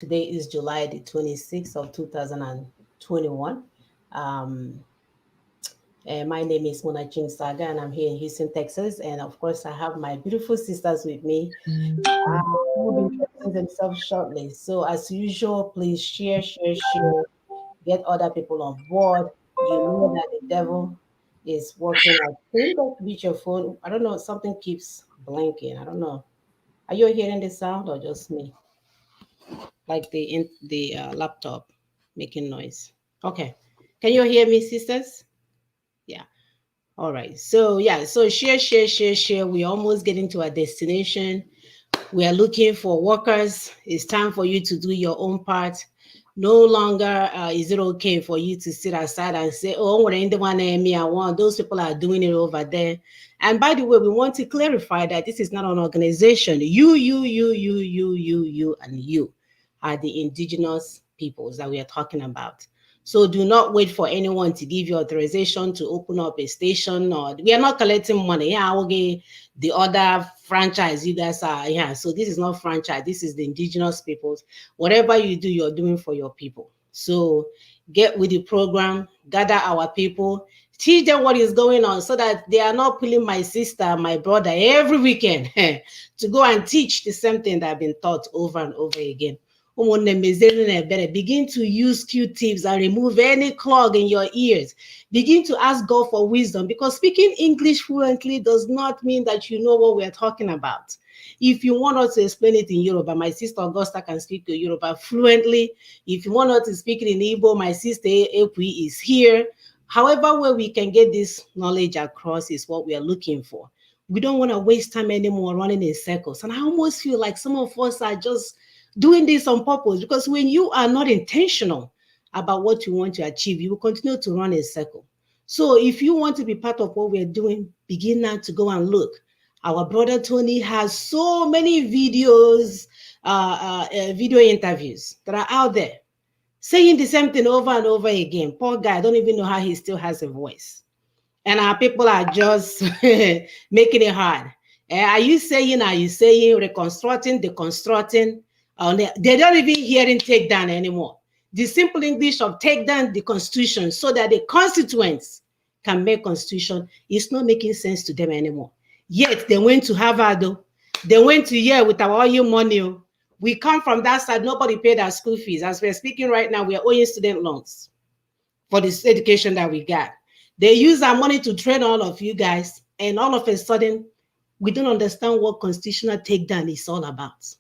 Today is July the 26th of 2021. Um, and my name is Mona Ching Saga, and I'm here in Houston, Texas. And of course, I have my beautiful sisters with me who will be introducing themselves shortly. So, as usual, please share, get other people on board. You know that the devil is working. I think that with your phone. I don't know, something keeps blinking. I don't know. Are you hearing the sound or just me? Like the laptop making noise. Okay. Can you hear me, sisters? Yeah. All right. So yeah, so share. We're almost getting to our destination. We are looking for workers. It's time for you to do your own part. No longer is it okay for you to sit aside and say, "Oh, what anyone me? I want." Those people are doing it over there. And by the way, we want to clarify that this is not an organization. You, and you are the indigenous peoples that we are talking about. So do not wait for anyone to give you authorization to open up a station. Or we are not collecting money. Yeah, okay. The other franchise you guys are, yeah. So this is not franchise. This is the indigenous peoples. Whatever you do, you're doing for your people. So get with the program, gather our people, teach them what is going on so that they are not pulling my sister, my brother every weekend to go and teach the same thing that have been taught over and over again. Begin to use Q-tips and remove any clog in your ears. Begin to ask God for wisdom, because speaking English fluently does not mean that you know what we're talking about. If you want us to explain it in Yoruba, my sister Augusta can speak to Yoruba fluently. If you want us to speak it in Igbo, my sister Epui is here. However, where we can get this knowledge across is what we are looking for. We don't want to waste time anymore running in circles. And I almost feel like some of us are just doing this on purpose, because when you are not intentional about what you want to achieve, you will continue to run in circle. So if you want to be part of what we're doing, begin now to go and look. Our brother Tony has so many video interviews that are out there saying the same thing over and over again. Poor guy, I don't even know how he still has a voice. And our people are just making it hard. Are you saying, reconstructing, deconstructing? They don't even hearing take down anymore. The simple English of take down the constitution so that the constituents can make constitution is not making sense to them anymore. Yet they went to Harvard, though. They went to Yale with our oil money. Oh. We come from that side. Nobody paid our school fees. As we're speaking right now, we are owing student loans for this education that we got. They use our money to train all of you guys, and all of a sudden, we don't understand what constitutional takedown is all about.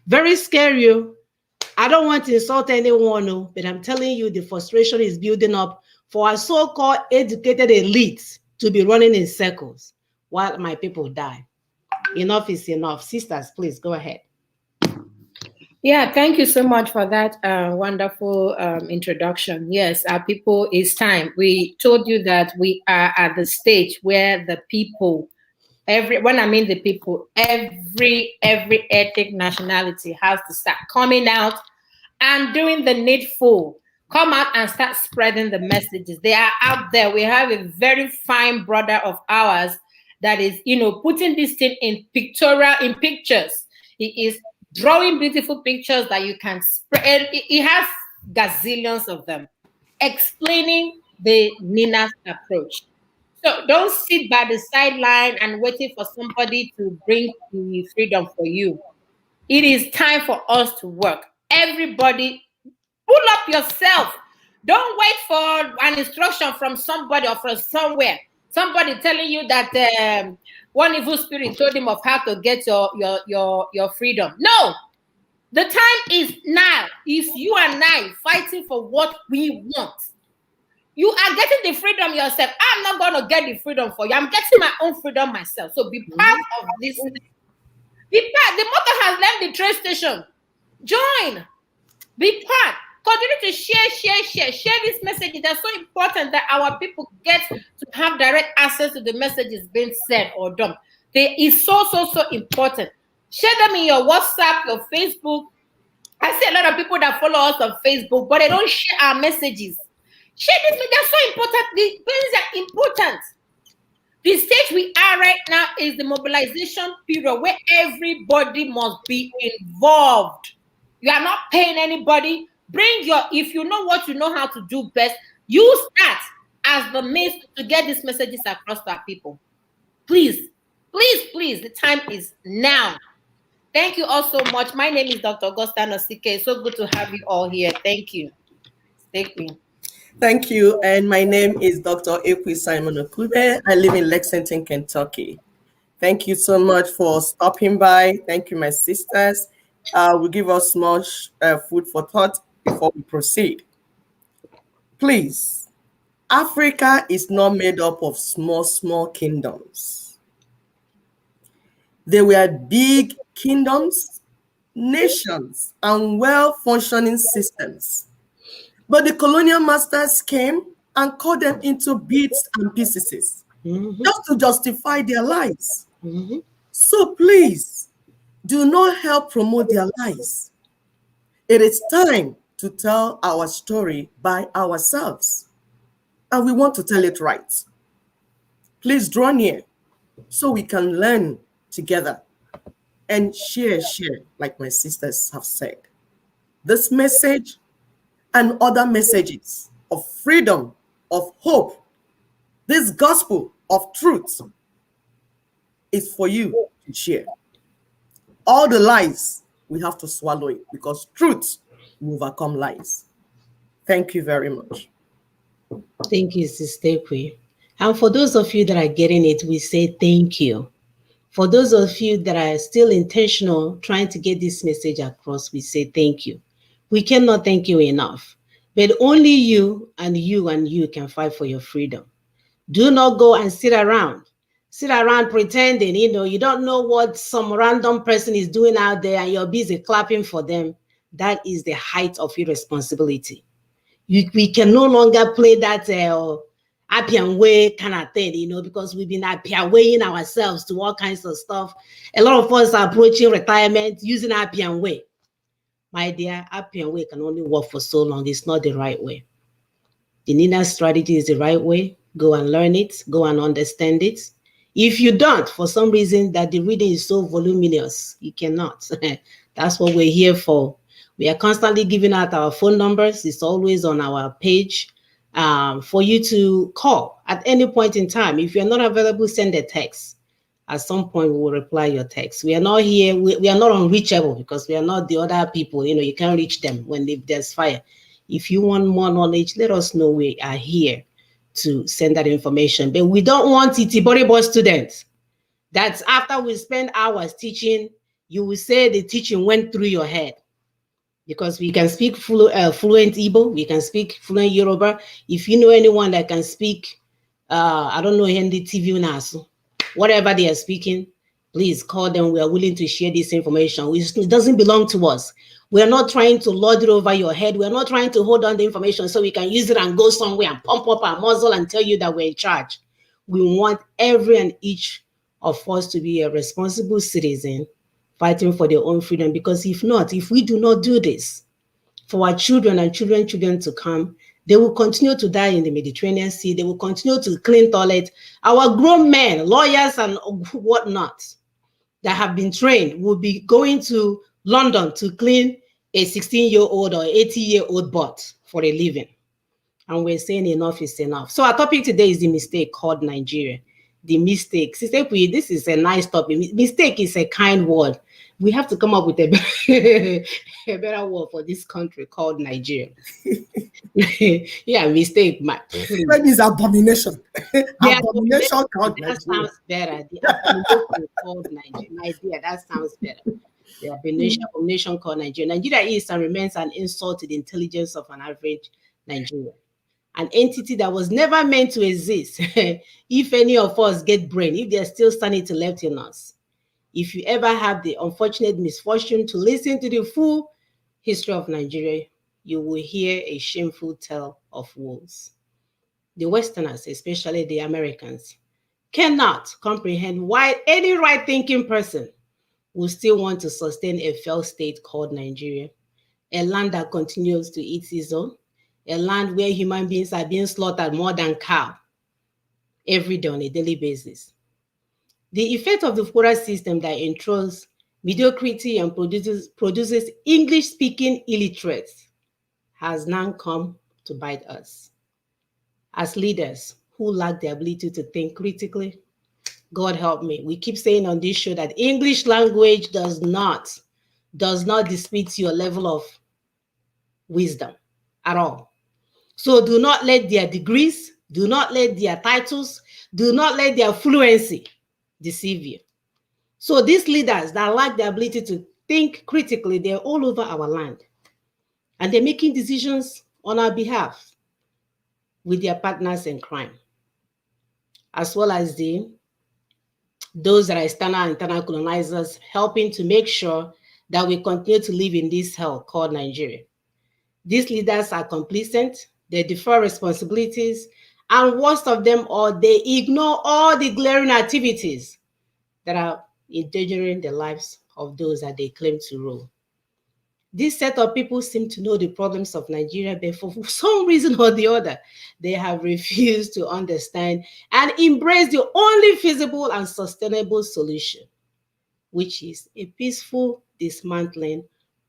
Very scary. Oh. I don't want to insult anyone, no, but I'm telling you, the frustration is building up for our so-called educated elites to be running in circles while my people die. Enough is enough. Sisters, please go ahead. Yeah, thank you so much for that wonderful introduction. Yes, our people, it's time. We told you that we are at the stage where the people, when I mean the people, every ethnic nationality has to start coming out and doing the needful. Come out and start spreading the messages. They are out there. We have a very fine brother of ours that is, putting this thing in pictures. He is drawing beautiful pictures that you can spread. He has gazillions of them explaining the Nina's approach. So don't sit by the sideline and waiting for somebody to bring the freedom for you. It is time for us to work. Everybody, pull up yourself. Don't wait for an instruction from somebody or from somewhere. Somebody telling you that one evil spirit told him of how to get your freedom. No, the time is now. It's you and I fighting for what we want. You are getting the freedom yourself. I'm not going to get the freedom for you. I'm getting my own freedom myself. So be part of this. Be part. The motor has left the train station. Join. Be part. Continue to share these messages. They're so important that our people get to have direct access to the messages being said or done. It's so important. Share them in your WhatsApp, your Facebook. I see a lot of people that follow us on Facebook, but they don't share our messages. Share this. They're so important. These things are important. The stage we are right now is the mobilization period where everybody must be involved. You are not paying anybody. Bring your, if you know what you know how to do best, use that as the means to get these messages across to our people. Please, please, please, the time is now. Thank you all so much. My name is Dr. Augusta Nosike. So good to have you all here. Thank you. Thank you. Thank you. And my name is Dr. Ekwi Simon Okube. I live in Lexington, Kentucky. Thank you so much for stopping by. Thank you, my sisters. Will give us much food for thought before we proceed. Please, Africa is not made up of small kingdoms. They were big kingdoms, nations, and well-functioning systems. But the colonial masters came and cut them into bits and pieces, just to justify their lies. So please, do not help promote their lies. It is time to tell our story by ourselves, and we want to tell it right. Please draw near so we can learn together and share, like my sisters have said. This message and other messages of freedom, of hope, this gospel of truth is for you to share. All the lies, we have to swallow it because truth will overcome lies. Thank you very much. Thank you, Sister Ekwi. And for those of you that are getting it, we say thank you. For those of you that are still intentional trying to get this message across, we say thank you. We cannot thank you enough. But only you and you can fight for your freedom. Do not go and sit around pretending, you don't know what some random person is doing out there and you're busy clapping for them. That is the height of irresponsibility. We can no longer play that Appian way kind of thing, because we've been Appian weighing ourselves to all kinds of stuff. A lot of us are approaching retirement using Appian way. My dear, Appian way can only work for so long. It's not the right way. The Nina strategy is the right way. Go and learn it. Go and understand it. If you don't, for some reason that the reading is so voluminous, you cannot. That's what we're here for. We are constantly giving out our phone numbers. It's always on our page for you to call at any point in time. If you're not available, send a text. At some point, we will reply your text. We are not here. We are not unreachable because we are not the other people. You can't reach them when there's fire. If you want more knowledge, let us know. We are here to send that information. But we don't want Itiboribo students. That's after we spend hours teaching, you will say the teaching went through your head. Because we can speak fluent Igbo, we can speak fluent Yoruba. If you know anyone that can speak, I don't know, Hindi TV Nasu, whatever they are speaking, please call them. We are willing to share this information. It doesn't belong to us. We are not trying to lord it over your head. We are not trying to hold on the information so we can use it and go somewhere and pump up our muzzle and tell you that we're in charge. We want every and each of us to be a responsible citizen fighting for their own freedom, because if we do not do this for our children and children to come, they will continue to die in the Mediterranean Sea. They will continue to clean toilets. Our grown men, lawyers and whatnot that have been trained will be going to London to clean a 16-year-old or 80-year-old butt for a living. And we're saying enough is enough. So our topic today is the mistake called Nigeria. The mistake. Sister, this is a nice topic. Mistake is a kind word. We have to come up with a better word for this country called Nigeria. Yeah, mistake. That is abomination. Abomination called Nigeria. That sounds better. The abomination called Nigeria. My dear, that sounds better. The abomination called Nigeria. Nigeria is and remains an insult to the intelligence of an average Nigerian. An entity that was never meant to exist. If any of us get brain, if they're still standing to left in us. If you ever have the unfortunate misfortune to listen to the full history of Nigeria, you will hear a shameful tale of woes. The Westerners, especially the Americans, cannot comprehend why any right-thinking person will still want to sustain a failed state called Nigeria, a land that continues to eat its own, a land where human beings are being slaughtered more than cow every day on a daily basis. The effect of the quota system that enthralls mediocrity and produces English-speaking illiterates has now come to bite us. As leaders who lack the ability to think critically, God help me. We keep saying on this show that English language does not dispute your level of wisdom at all. So do not let their degrees, do not let their titles, do not let their fluency deceive you. So these leaders that lack the ability to think critically, they're all over our land. And they're making decisions on our behalf with their partners in crime, as well as those that are external and internal colonizers, helping to make sure that we continue to live in this hell called Nigeria. These leaders are complacent, they defer responsibilities, and worst of them all, they ignore all the glaring activities that are endangering the lives of those that they claim to rule. This set of people seem to know the problems of Nigeria, but for some reason or the other, they have refused to understand and embrace the only feasible and sustainable solution, which is a peaceful dismantling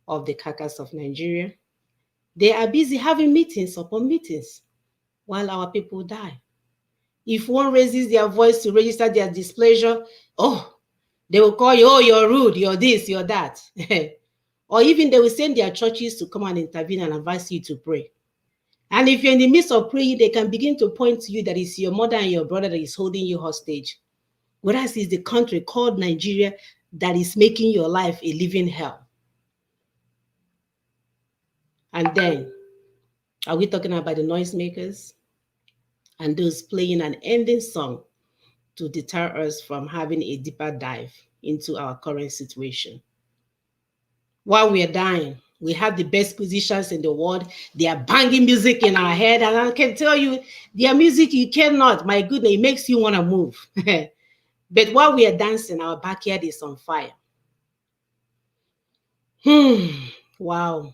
of the carcass of Nigeria. They are busy having meetings upon meetings while our people die. If one raises their voice to register their displeasure, they will call you, you're rude, you're this, you're that. Or even they will send their churches to come and intervene and advise you to pray. And if you're in the midst of praying, they can begin to point to you that it's your mother and your brother that is holding you hostage. Whereas it's the country called Nigeria that is making your life a living hell. And then, are we talking about the noisemakers and those playing an ending song to deter us from having a deeper dive into our current situation? While we are dying, we have the best musicians in the world. They are banging music in our head. And I can tell you, their music, you cannot, my goodness, it makes you want to move. But while we are dancing, our backyard is on fire. Wow.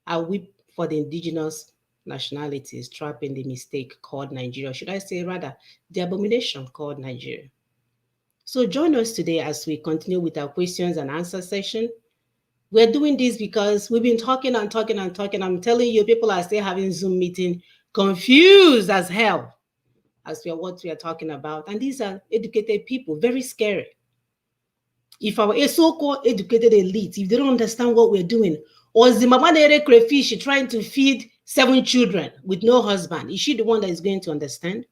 I weep for the indigenous nationalities trapped in the mistake called Nigeria. Should I say rather, the abomination called Nigeria. So join us today as we continue with our questions and answer session. We're doing this because we've been talking and talking and talking. I'm telling you, people are still having Zoom meeting, confused as hell as to what we are talking about. And these are educated people, very scary. If our so-called educated elite, if they don't understand what we're doing, or Zimbabwe crayfish trying to feed 7 children with no husband, is she the one that is going to understand?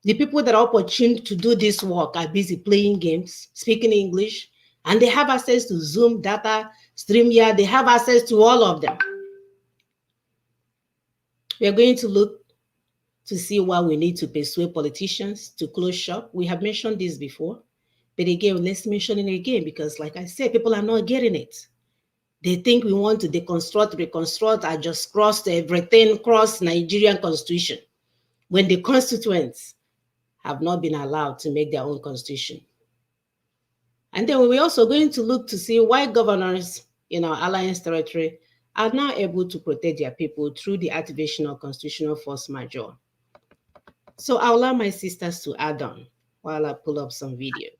The people that are opportune to do this work are busy playing games, speaking English, and they have access to Zoom, data, StreamYard. They have access to all of them. We are going to look to see why we need to persuade politicians to close shop. We have mentioned this before, but again, let's mention it again because, like I said, people are not getting it. They think we want to deconstruct, reconstruct, and just cross everything, cross Nigerian constitution, when the constituents have not been allowed to make their own constitution. And then we're also going to look to see why governors in our alliance territory are now able to protect their people through the activation of constitutional force majeure. So I'll allow my sisters to add on while I pull up some videos.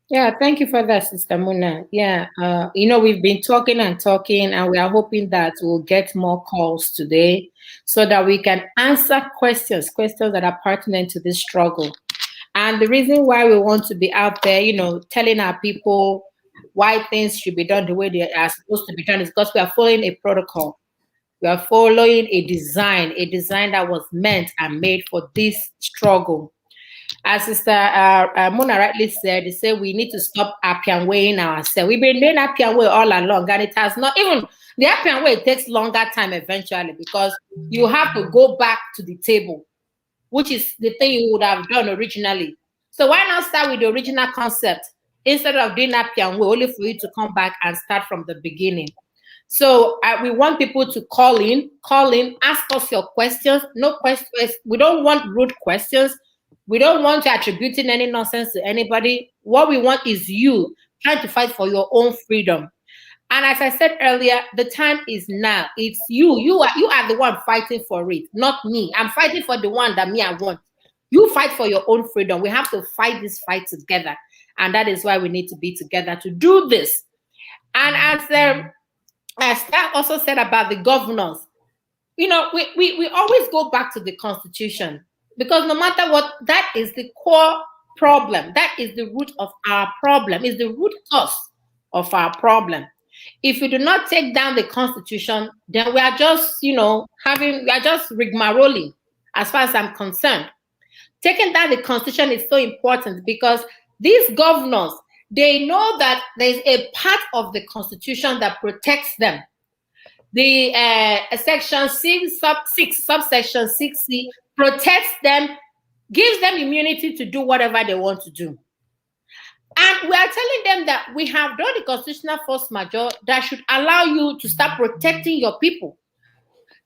Yeah, thank you for that, Sister Muna. Yeah, we've been talking and talking, and we are hoping that we'll get more calls today so that we can answer questions that are pertinent to this struggle. And the reason why we want to be out there, telling our people why things should be done the way they are supposed to be done is because we are following a protocol. We are following a design that was meant and made for this struggle. As Sister Muna rightly said, they say we need to stop Appian weighing ourselves. We've been doing Appian way all along, and it has not, even the Appian way takes longer time eventually because you have to go back to the table, which is the thing you would have done originally. So why not start with the original concept instead of doing Appian way, only for you to come back and start from the beginning? So we want people to call in, ask us your questions. No questions. We don't want rude questions. We don't want you attributing any nonsense to anybody. What we want is you trying to fight for your own freedom. And as I said earlier, the time is now. It's you. You are the one fighting for it, not me. I'm fighting for the one that I want. You fight for your own freedom. We have to fight this fight together. And that is why we need to be together to do this. And as Star also said about the governors, we always go back to the Constitution, because no matter what, that is the core problem. That is the root of our problem, is the root cause of our problem. If we do not take down the Constitution, then we are just, we are just rigmaroling, as far as I'm concerned. Taking down the Constitution is so important, because these governors, they know that there's a part of the Constitution that protects them. The section 6, subsection 6C protects them, gives them immunity to do whatever they want to do. And we are telling them that we have done the constitutional force majeure that should allow you to start protecting your people,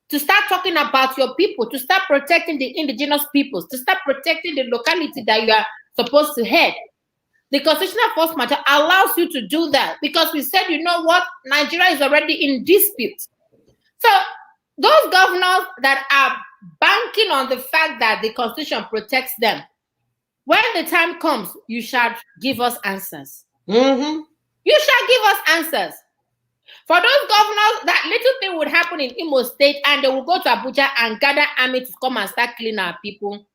to start talking about your people, to start protecting the indigenous peoples, to start protecting the locality that you are supposed to head. The constitutional force majeure allows you to do that, because we said, you know what, Nigeria is already in dispute. So those governors that are banking on the fact that the Constitution protects them, when the time comes, you shall give us answers. Mm-hmm. You shall give us answers. For those governors, that little thing would happen in Imo State, and they will go to Abuja and gather army to come and start killing our people.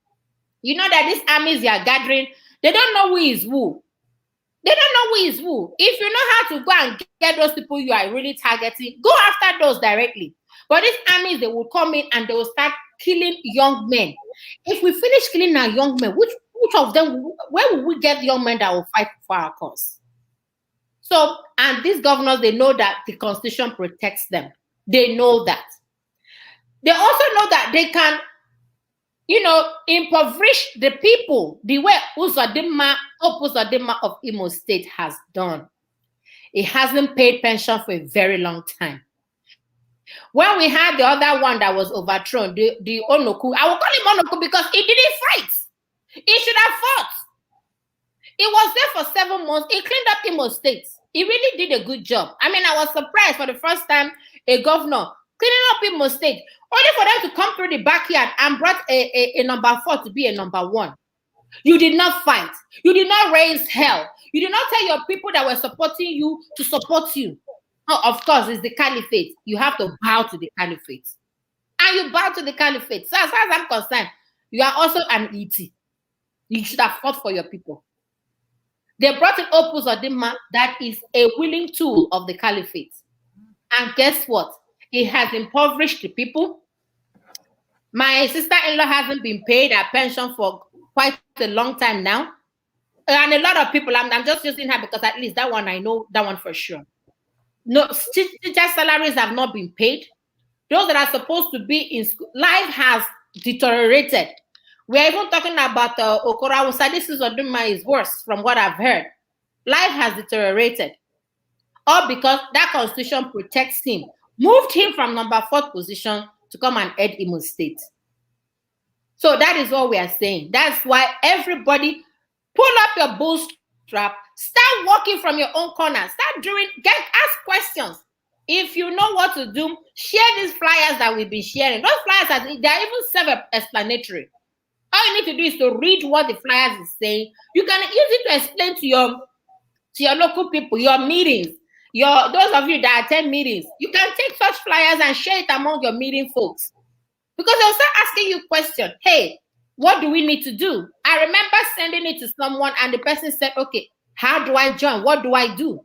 You know that these armies they are gathering, they don't know who is who. They don't know who is who. If you know how to go and get those people you are really targeting, go after those directly. But these armies, they will come in and they will start killing young men. If we finish killing our young men, which of them, where will we get young men that will fight for our cause? So, and these governors, they know that the Constitution protects them. They know that. They also know that they can, impoverish the people the way Uzodimma of Imo State has done. It hasn't paid pension for a very long time. When we had the other one that was overthrown, the Onoku, I will call him Onoku because he didn't fight. He should have fought. He was there for 7 months. He cleaned up Imo State. He really did a good job. I mean, I was surprised for the first time a governor cleaning up Imo State, only for them to come through the backyard and brought a number 4 to be a number 1. You did not fight. You did not raise hell. You did not tell your people that were supporting you to support you. Oh, of course, it's the caliphate. You have to bow to the caliphate. And you bow to the caliphate. So as far as I'm concerned, you are also an ET. You should have fought for your people. They brought in Opus Odimma that is a willing tool of the caliphate. And guess what? It has impoverished the people. My sister-in-law hasn't been paid her pension for quite a long time now. And a lot of people, I'm just using her because at least that one I know, that one for sure. No, teacher salaries have not been paid. Those that are supposed to be in school, life has deteriorated. We're even talking about Okora Sadis Odumma is worse from what I've heard. Life has deteriorated. All because that constitution protects him, moved him from number 4th position to come and head Imo State. So that is what we are saying. That's why everybody pull up your bootstrap, start walking from your own corner, ask questions. If you know what to do, share these flyers that we've been sharing. Those flyers, they are even self-explanatory. All you need to do is to read what the flyers is saying. You can use it to explain to your local people, your meetings, those of you that attend meetings. You can take such flyers and share it among your meeting folks. Because they'll start asking you questions. Hey, what do we need to do? I remember sending it to someone and the person said, okay, how do I join? What do I do?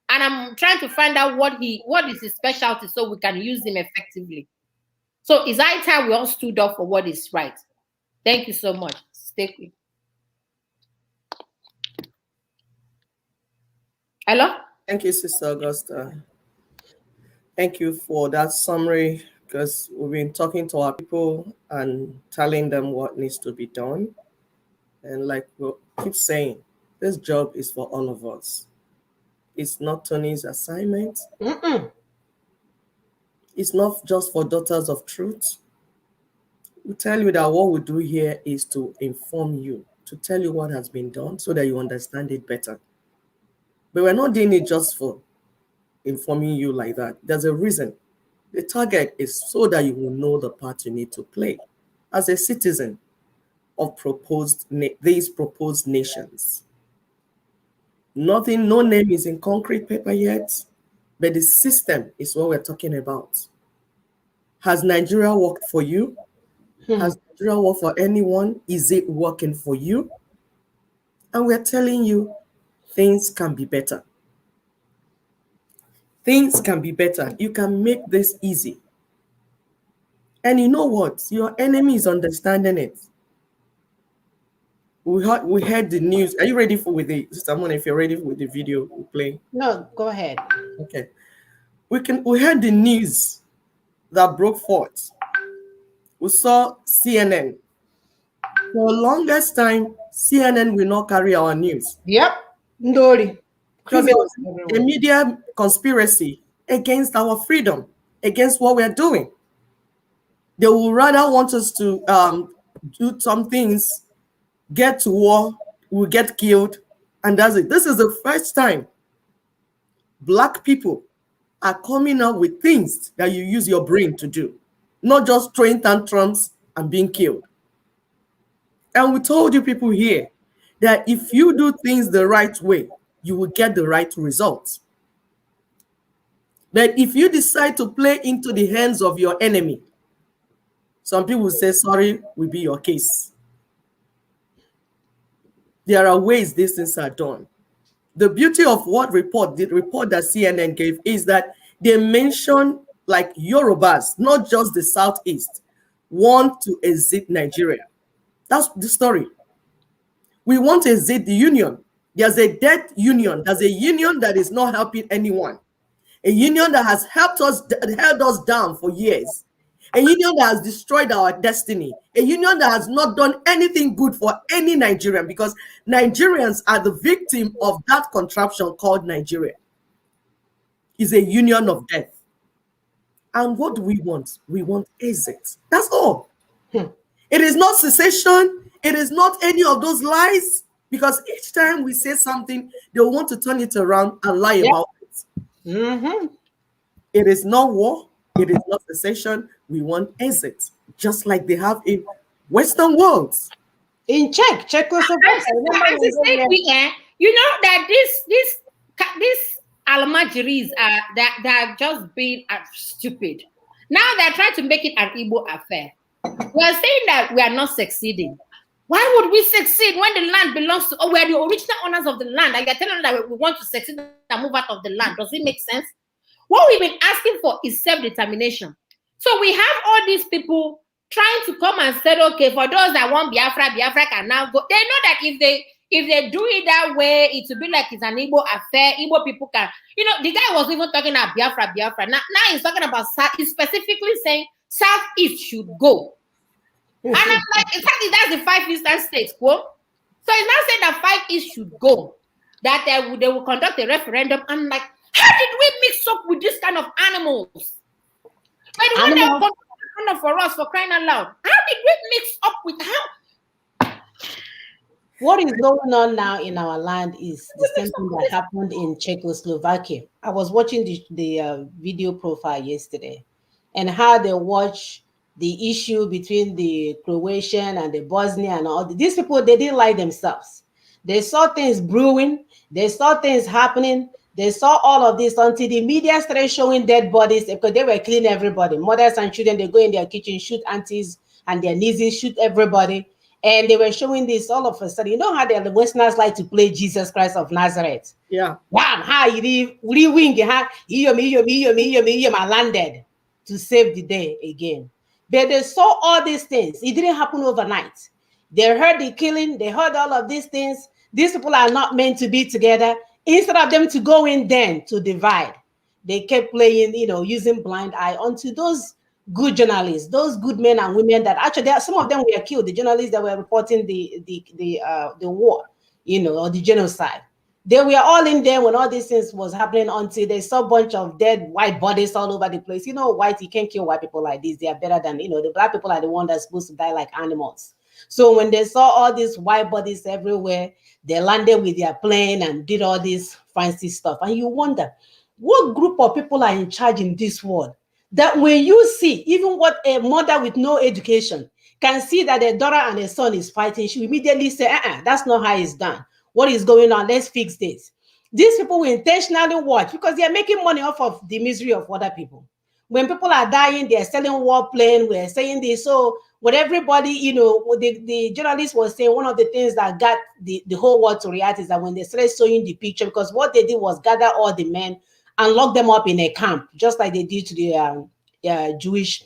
And I'm trying to find out what is his specialty so we can use him effectively. So it's high time we all stood up for what is right. Thank you so much. Stay with. Hello? Thank you, Sister Augusta. Thank you for that summary, because we've been talking to our people and telling them what needs to be done. And like we keep saying, this job is for all of us. It's not Tony's assignment. It's not just for Daughters of Truth. We tell you that what we do here is to inform you, to tell you what has been done so that you understand it better. But we're not doing it just for informing you like that. There's a reason. The target is so that you will know the part you need to play as a citizen of these proposed nations. Nothing, no name is in concrete paper yet, but the system is what we're talking about. Has Nigeria worked for you? Has Nigeria worked for anyone? Is it working for you? And we're telling you, things can be better. Things can be better. You can make this easy. And you know what? Your enemy is understanding it. We heard the news. Are you ready with the someone? If you're ready with the video, we'll play. No, go ahead. Okay. We heard the news that broke forth. We saw CNN. For the longest time, CNN will not carry our news. Yep. Ndori. Because it was a media conspiracy against our freedom, against what we're doing. They will rather want us to do some things, get to war, we'll get killed, and that's it. This is the first time Black people are coming up with things that you use your brain to do, not just throwing tantrums and being killed. And we told you people here that if you do things the right way, you will get the right results. But if you decide to play into the hands of your enemy, some people say, sorry, will be your case. There are ways these things are done. The beauty of the report that CNN gave is that they mention like Yorubas, not just the Southeast, want to exit Nigeria. That's the story. We want to exit the union. There's a dead union. There's a union that is not helping anyone. A union that has held us down for years. A union that has destroyed our destiny. A union that has not done anything good for any Nigerian, because Nigerians are the victim of that contraption called Nigeria. It's a union of death. And what do we want? We want exit. That's all. It is not secession. It is not any of those lies, because each time we say something, they want to turn it around and lie about it. It is not war. It is not secession. We want exit, just like they have in Western worlds. In Czechoslovakia. You know that these Almajiris they're just being stupid. Now they're trying to make it an Igbo affair. We're saying that we are not succeeding. Why would we succeed when the land belongs to? Oh, we are the original owners of the land, and you're telling us that we want to succeed and move out of the land. Does it make sense? What we've been asking for is self-determination. So we have all these people trying to come and say, okay, for those that want Biafra can now go. They know that if they do it that way, it will be like it's an Igbo affair. Igbo people can, the guy was even talking about Biafra. Now he's talking about South. He's specifically saying Southeast should go. And I'm like, exactly, that's the 5 eastern states, quote. So he's now saying that 5 east should go, that they will conduct a referendum. I'm like, how did we mix up with this kind of animals? But when they come for us, for crying out loud, how did we mix up with how? What is going on now in our land is the same thing that happened in Czechoslovakia. I was watching the video profile yesterday, and how they watch the issue between the Croatian and the Bosnian and all these people. They didn't lie themselves. They saw things brewing. They saw things happening. They saw all of this until the media started showing dead bodies, because they were killing everybody. Mothers and children, they go in their kitchen, shoot aunties and their nieces, shoot everybody. And they were showing this all of a sudden. You know how the Westerners like to play Jesus Christ of Nazareth? Yeah. Wow, how you wing, I landed to save the day again. But they saw all these things. It didn't happen overnight. They heard the killing. They heard all of these things. These people are not meant to be together. Instead of them to go in then to divide, they kept playing, using blind eye onto those good journalists, those good men and women that actually, some of them were killed. The journalists that were reporting the war, or the genocide. They were all in there when all these things was happening, until they saw a bunch of dead white bodies all over the place. White, you can't kill white people like this. They are better than, the Black people are the ones that's supposed to die like animals. So when they saw all these white bodies everywhere, they landed with their plane and did all this fancy stuff. And you wonder, what group of people are in charge in this world? That when you see, even what a mother with no education can see that their daughter and their son is fighting, she immediately say, that's not how it's done. What is going on? Let's fix this. These people will intentionally watch because they are making money off of the misery of other people. When people are dying, they are selling warplane. We are saying this. So with everybody, you know, the journalist was saying one of the things that got the whole world to react is that when they started showing the picture, because what they did was gather all the men and lock them up in a camp, just like they did to the Jewish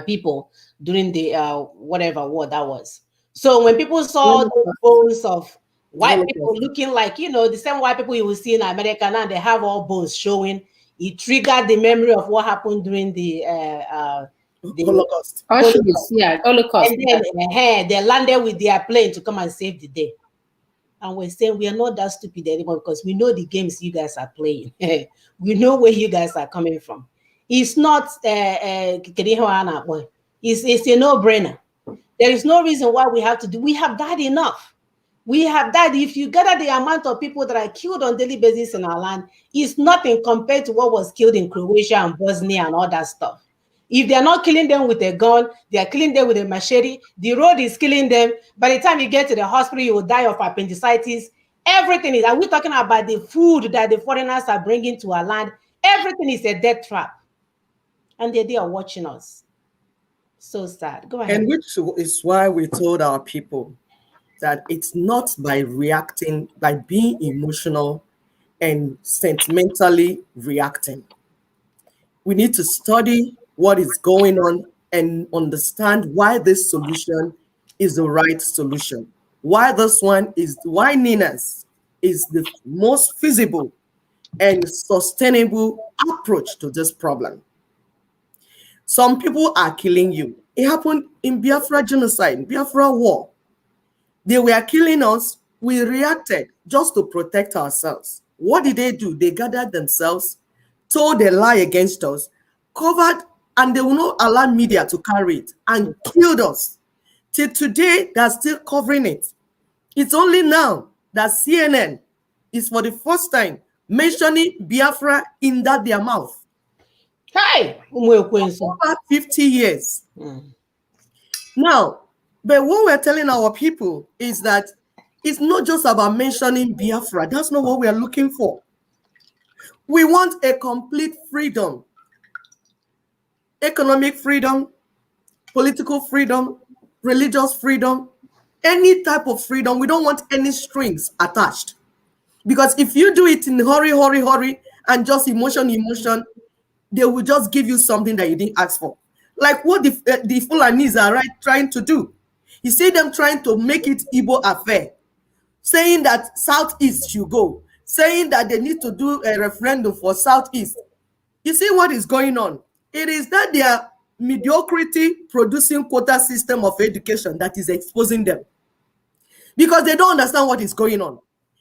people during the whatever war that was. So when people saw the bones of white people looking like, you know, the same white people you will see in America now, they have all bones showing. It triggered the memory of what happened during the Holocaust. Holocaust. And then they landed with their plane to come and save the day. And we're saying we are not that stupid anymore because we know the games you guys are playing. We know where you guys are coming from. It's not it's a no-brainer. There is no reason why we have to do. We have died enough. We have died. If you gather the amount of people that are killed on daily basis in our land, it's nothing compared to what was killed in Croatia and Bosnia and all that stuff. If they're not killing them with a gun, they're killing them with a machete. The road is killing them. By the time you get to the hospital, you will die of appendicitis. Everything is. Are we talking about the food that the foreigners are bringing to our land? Everything is a death trap. And they are watching us. So sad. Go ahead. And which is why we told our people that it's not by reacting, by being emotional and sentimentally reacting. We need to study what is going on and understand why this solution is the right solution. Why Ninas is the most feasible and sustainable approach to this problem. Some people are killing you. It happened in Biafra genocide, Biafra war. They were killing us. We reacted just to protect ourselves. What did they do? They gathered themselves, told a lie against us, covered, and they will not allow media to carry it, and killed us. Till today, they're still covering it. It's only now that CNN is for the first time mentioning Biafra in their mouth. Hi, over 50 years. Now, but what we're telling our people is that it's not just about mentioning Biafra. That's not what we are looking for. We want a complete freedom. Economic freedom, political freedom, religious freedom, any type of freedom. We don't want any strings attached. Because if you do it in hurry, and just emotion, they will just give you something that you didn't ask for. Like what the Fulanis are trying to do. You see them trying to make it Igbo affair, saying that Southeast should go, saying that they need to do a referendum for Southeast. You see what is going on? It is that their mediocrity producing quota system of education that is exposing them. Because they don't understand what is going on.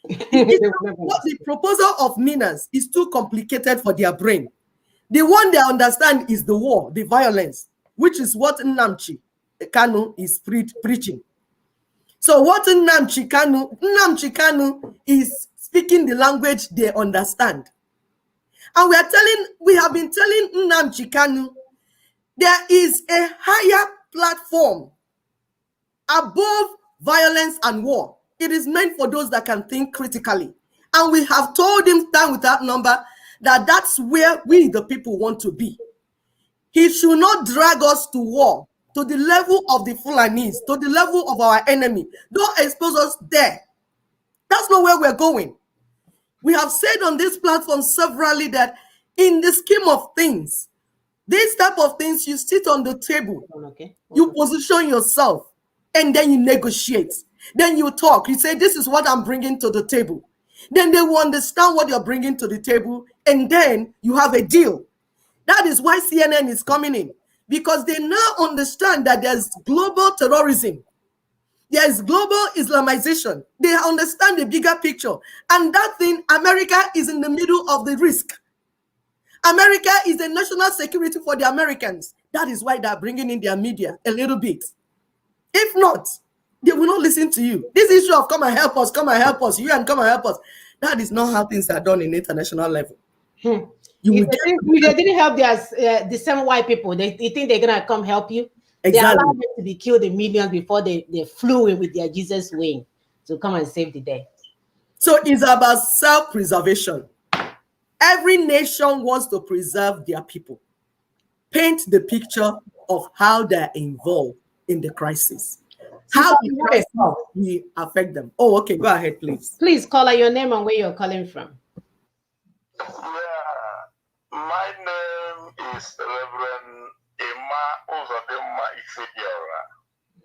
The proposal of Ninas is too complicated for their brain. The one they understand is the war, the violence, which is what Nnamdi Kanu is preaching. So what Nnamdi Kanu is speaking the language they understand. And we have been telling Nnamdi Kanu there is a higher platform above violence and war. It is meant for those that can think critically. And we have told him time without number that that's where we, the people, want to be. He should not drag us to war, to the level of the Fulanis, to the level of our enemy. Don't expose us there. That's not where we're going. We have said on this platform severally that in the scheme of things, this type of things, you sit on the table, you position yourself, and then you negotiate. Then you talk. You say, this is what I'm bringing to the table. Then they will understand what you're bringing to the table, and then you have a deal. That is why CNN is coming in, because they now understand that there's global terrorism. There is global Islamization. They understand the bigger picture. And that thing, America is in the middle of the risk. America is the national security for the Americans. That is why they're bringing in their media a little bit. If not, they will not listen to you. This issue of come and help us, you and come and help us. That is not how things are done in international level. If they didn't help the same white people, they think they're going to come help you. Exactly. They allowed them to be killed in millions before they flew in with their Jesus wing to come and save the day. So it's about self-preservation. Every nation wants to preserve their people. Paint the picture of how they're involved in the crisis. How the crisis will affect them. Oh, okay. Go ahead, please. Please call out your name and where you're calling from. Yeah, my name is Reverend Emma Uzodimma Ifediora.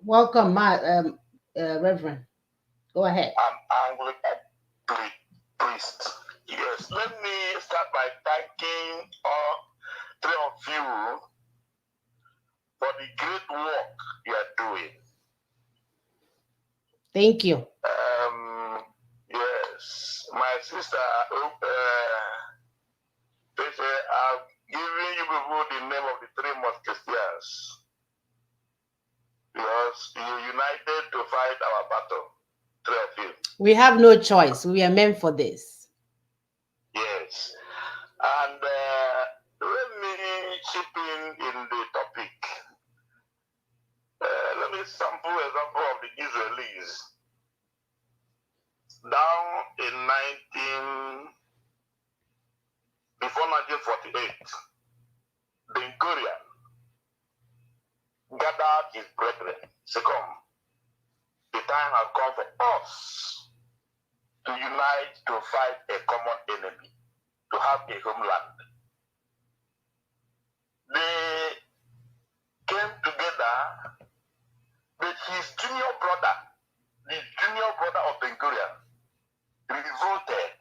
Welcome, Reverend. Go ahead. I'm Anglican priest. Yes, let me start by thanking all three of you for the great work you are doing. Thank you. Yes, my sister, I'm giving you people the name of the three Musketeers because you united to fight our battle. Three of you. We have no choice. We are meant for this. Yes, and let me chip in the topic. Let me sample example of the Israelis. Down in before 1948, Ben Gurion gathered his brethren. Say, come, the time has come for us to unite to fight a common enemy, to have a homeland. They came together, but his junior brother, the junior brother of Ben Gurion, revolted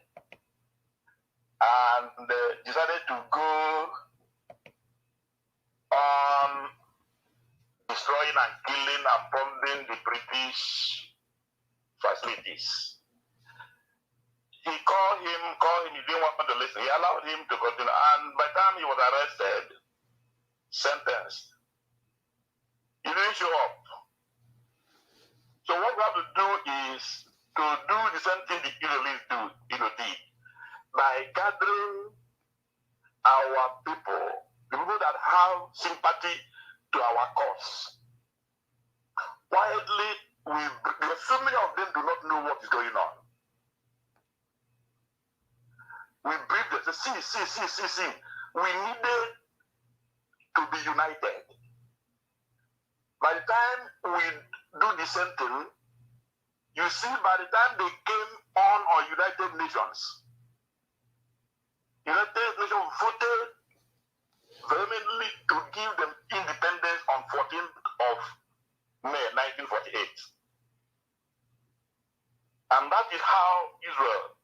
and decided to go on destroying and killing and bombing the British facilities. He called him, he didn't want to listen. He allowed him to continue. And by the time he was arrested, sentenced, he didn't show up. So what we have to do is to do the same thing the Israelis did by gathering our people, the people that have sympathy to our cause. Quietly, because so many of them do not know what is going on. We briefed them, say, see. We needed to be united. By the time we do the same thing, you see, by the time they came on United Nations voted vehemently to give them independence on 14th of May 1948. And that is how Israel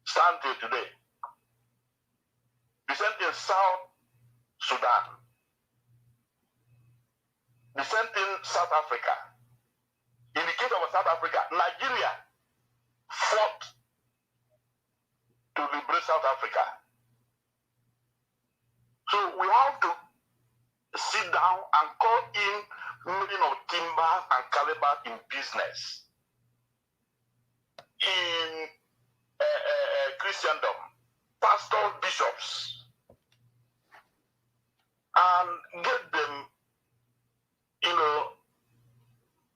stands here today. The same thing South Sudan. The same thing South Africa. In the case of South Africa, Nigeria fought to liberate South Africa. So we have to sit down and call in meeting of timber and caliber in business, in Christendom, pastors, bishops, and get them,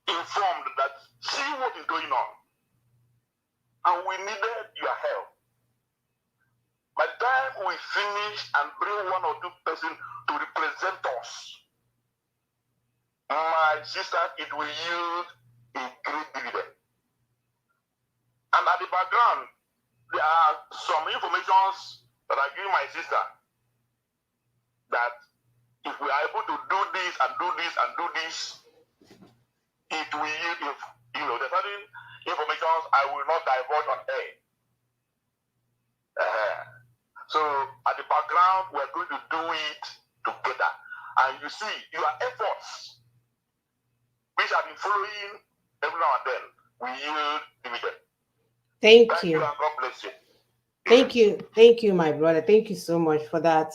informed that see what is going on, and we needed your help. By the time we finish and bring one or two persons to represent us, my sister, it will yield a great dividend. And at the background, there are some informations that I give my sister that if we are able to do this and do this and do this, it will yield, the certain informations I will not divulge on air. So at the background, we're going to do it together. And you see, your efforts, which have been following every now and then, will yield dividend. Thank you. And God bless you. Thank you, my brother. Thank you so much for that.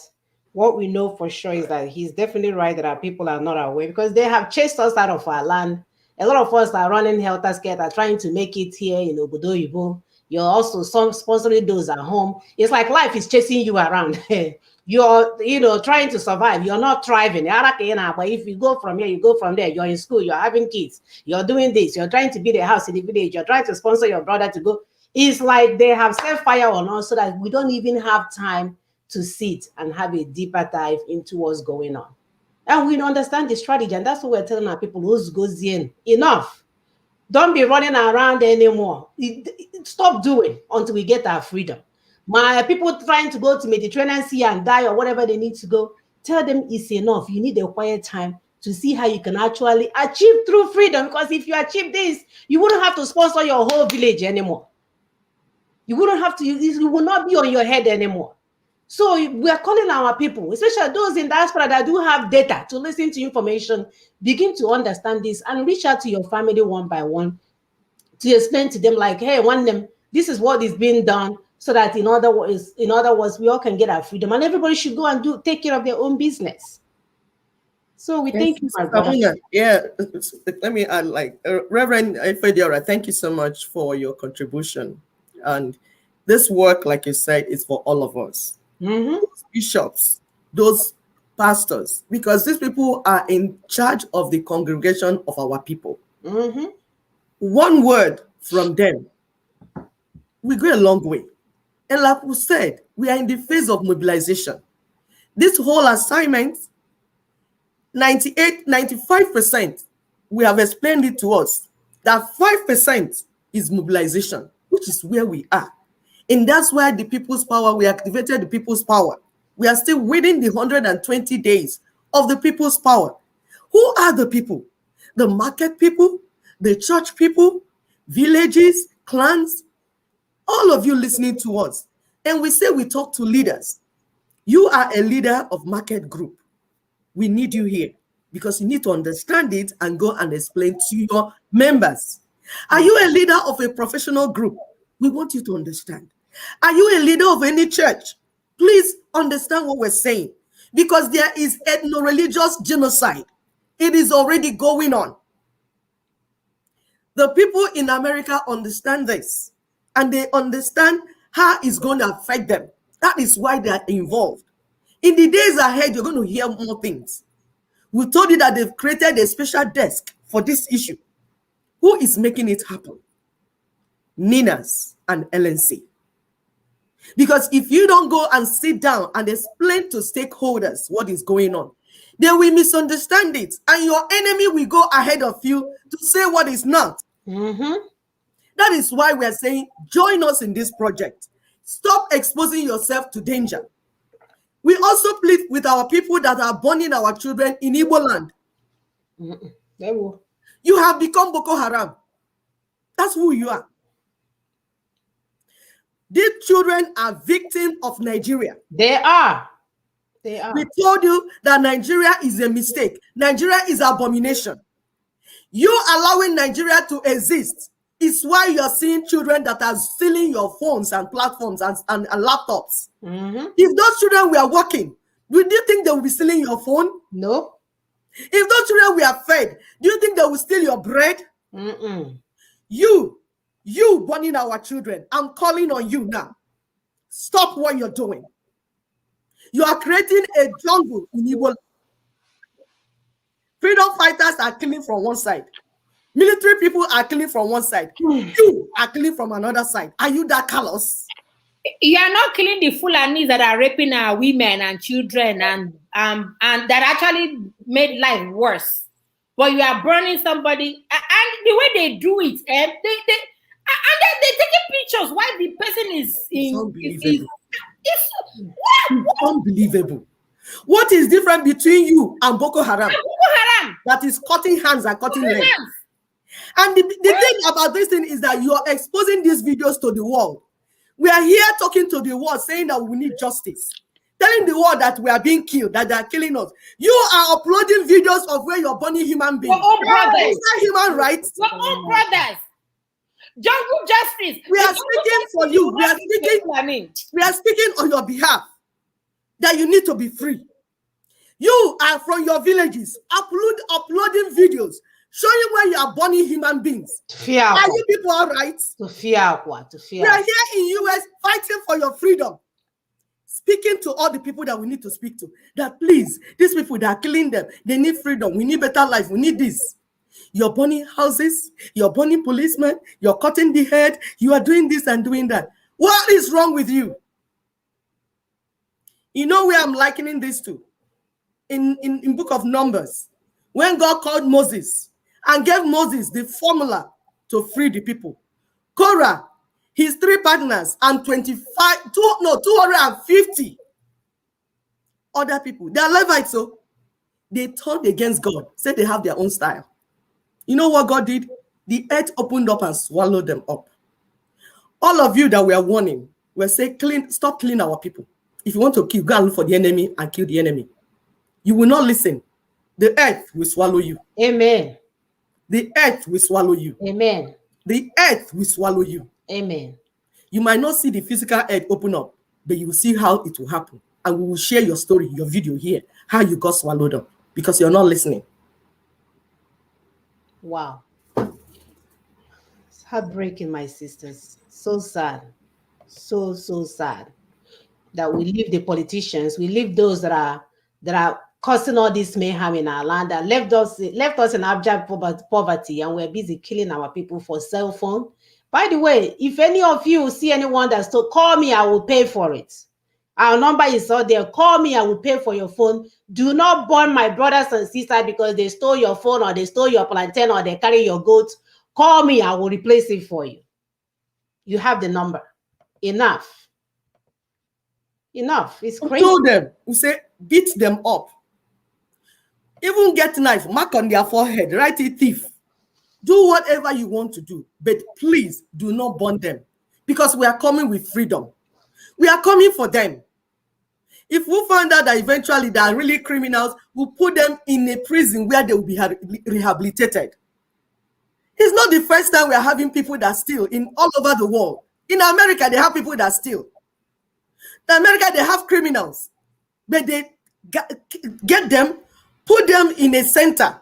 What we know for sure is that he's definitely right that our people are not aware because they have chased us out of our land. A lot of us are running helter-skelter, trying to make it here in Obodo Oyibo. You're also sponsoring those at home. It's like life is chasing you around. you're, you know, trying to survive. You're not thriving. But if you go from here, you go from there. You're in school. You're having kids. You're doing this. You're trying to build a house in the village. You're trying to sponsor your brother to go. It's like they have set fire on us so that we don't even have time to sit and have a deeper dive into what's going on. And we understand the strategy. And that's what we're telling our people, who's goes in. Enough. Don't be running around anymore. Stop doing until we get our freedom. My people trying to go to Mediterranean Sea and die or whatever they need to go, tell them it's enough. You need a quiet time to see how you can actually achieve true freedom. Because if you achieve this, you wouldn't have to sponsor your whole village anymore. You wouldn't have to, you will not be on your head anymore. So we are calling our people, especially those in diaspora that do have data to listen to information, begin to understand this and reach out to your family one by one to explain to them like, hey, this is what is being done, so that in other words, we all can get our freedom and everybody should go and take care of their own business. So we thank you, my brother. Yeah, let me add, like, Reverend Ifediora, thank you so much for your contribution. And this work, like you said, is for all of us. Those bishops, those pastors, because these people are in charge of the congregation of our people. One word from them, we go a long way. And like we said, we are in the phase of mobilization. This whole assignment, 95%, we have explained it to us, that 5% is mobilization, which is where we are. And that's why the people's power, we activated the people's power. We are still within the 120 days of the people's power. Who are the people? The market people, the church people, villages, clans, all of you listening to us. And we say we talk to leaders. You are a leader of market group. We need you here because you need to understand it and go and explain to your members. Are you a leader of a professional group? We want you to understand. Are you a leader of any church? Please understand what we're saying, because there is ethno-religious genocide. It is already going on. The people in America understand this, and they understand how it's going to affect them. That is why they are involved. In the days ahead, you're going to hear more things. We told you that they've created a special desk for this issue. Who is making it happen? NINAS and LNC. Because if you don't go and sit down and explain to stakeholders what is going on, they will misunderstand it, and your enemy will go ahead of you to say what is not. That is why we are saying, join us in this project. Stop exposing yourself to danger. We also plead with our people that are burning our children in Igbo land. You have become Boko Haram. That's who you are. These children are victims of Nigeria. They are. They are. We told you that Nigeria is a mistake. Nigeria is an abomination. You allowing Nigeria to exist is why you're seeing children that are stealing your phones and platforms and laptops. If those children were working, do you think they will be stealing your phone? No. If those children were fed, do you think they will steal your bread? You burning our children, I'm calling on you now. Stop what you're doing. You are creating a jungle in Igbo. Freedom fighters are killing from one side. Military people are killing from one side. You are killing from another side. Are you that callous? You are not killing the Fulanis that are raping our women and children and that actually made life worse. But you are burning somebody, and the way they do it, and they're taking pictures while the person is in. It's unbelievable. What is different between you and Boko Haram? Boko Haram that is cutting hands and cutting legs. And the thing about this thing is that you are exposing these videos to the world. We are here talking to the world, saying that we need justice, telling the world that we are being killed, that they are killing us. You are uploading videos of where you're burning human beings. Your own brothers. Is that human rights? Your own brothers. Jungle justice. We are speaking for you. We are speaking on your behalf that you need to be free. You are from your villages, uploading videos showing where you are burning human beings. Are you people all right? We are here in US fighting for your freedom. speaking to all the people that we need to speak to, that please, these people that are killing them, they need freedom, we need better life, we need this. You're burning houses, you're burning policemen, you're cutting the head, you are doing this and doing that. What is wrong with you? You know where I'm likening this to? In book of Numbers, when God called Moses and gave Moses the formula to free the people. Korah, his 3 partners, and 250 other people. They are Levites, so they turned against God, said they have their own style. You know what God did? The earth opened up and swallowed them up. All of you that we are warning, we're saying, stop killing our people. If you want to kill, go and look for the enemy and kill the enemy. You will not listen. The earth will swallow you. Amen. The earth will swallow you. Amen. The earth will swallow you. Amen. You might not see the physical earth open up, but you will see how it will happen. And we will share your story, your video here, how you got swallowed up, because you're not listening. Wow. It's heartbreaking, my sisters. So sad. So sad that we leave the politicians, we leave those that are causing all this mayhem in our land, that left us in abject poverty, and we're busy killing our people for cell phone. By the way, if any of you see anyone that's told, call me, I will pay for it. Our number is out there. Call me, I will pay for your phone. Do not burn my brothers and sisters because they stole your phone or they stole your plantain or they carry your goat. Call me, I will replace it for you. You have the number. Enough. Enough. It's crazy. We told them, we say, beat them up. Even get knife, mark on their forehead, write it thief. Do whatever you want to do, but please do not burn them, because we are coming with freedom. We are coming for them. If we find out that eventually they are really criminals, we'll put them in a prison where they will be rehabilitated. It's not the first time we are having people that steal in all over the world. In America, they have people that steal. In America, they have criminals, but they get them, put them in a center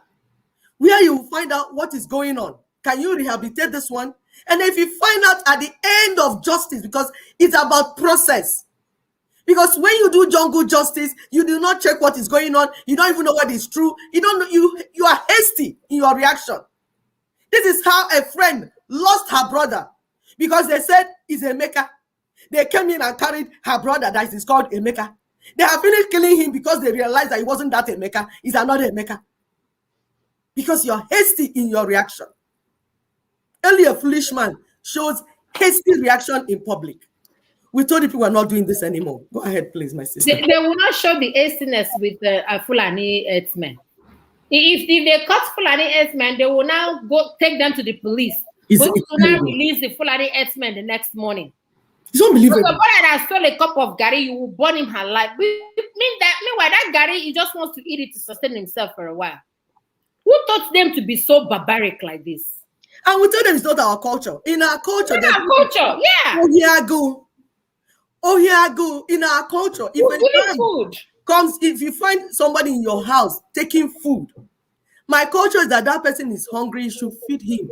where you will find out what is going on. Can you rehabilitate this one? And if you find out at the end of justice, because it's about process. Because when you do jungle justice, you do not check what is going on. You don't even know what is true. You don't know, you are hasty in your reaction. This is how a friend lost her brother because they said he's a maker. They came in and carried her brother that is called a maker. They have finished killing him because they realized that he wasn't that a maker. He's another maker. Because you're hasty in your reaction. Only a foolish man shows hasty reaction in public. We told the people we're not doing this anymore. Go ahead, please, my sister. They will not show the hastiness with the Fulani herdsmen. If they caught Fulani herdsmen, they will now go take them to the police. But to now release the Fulani herdsmen the next morning. It's unbelievable. So the boy that stole a cup of gari, you will burn him alive. Meanwhile, that gari, he just wants to eat it to sustain himself for a while. Who taught them to be so barbaric like this? And we told them it's not our culture. In our culture, yeah. Oh, here I go. In our culture, if you find somebody in your house taking food, my culture is that person is hungry, you should feed him.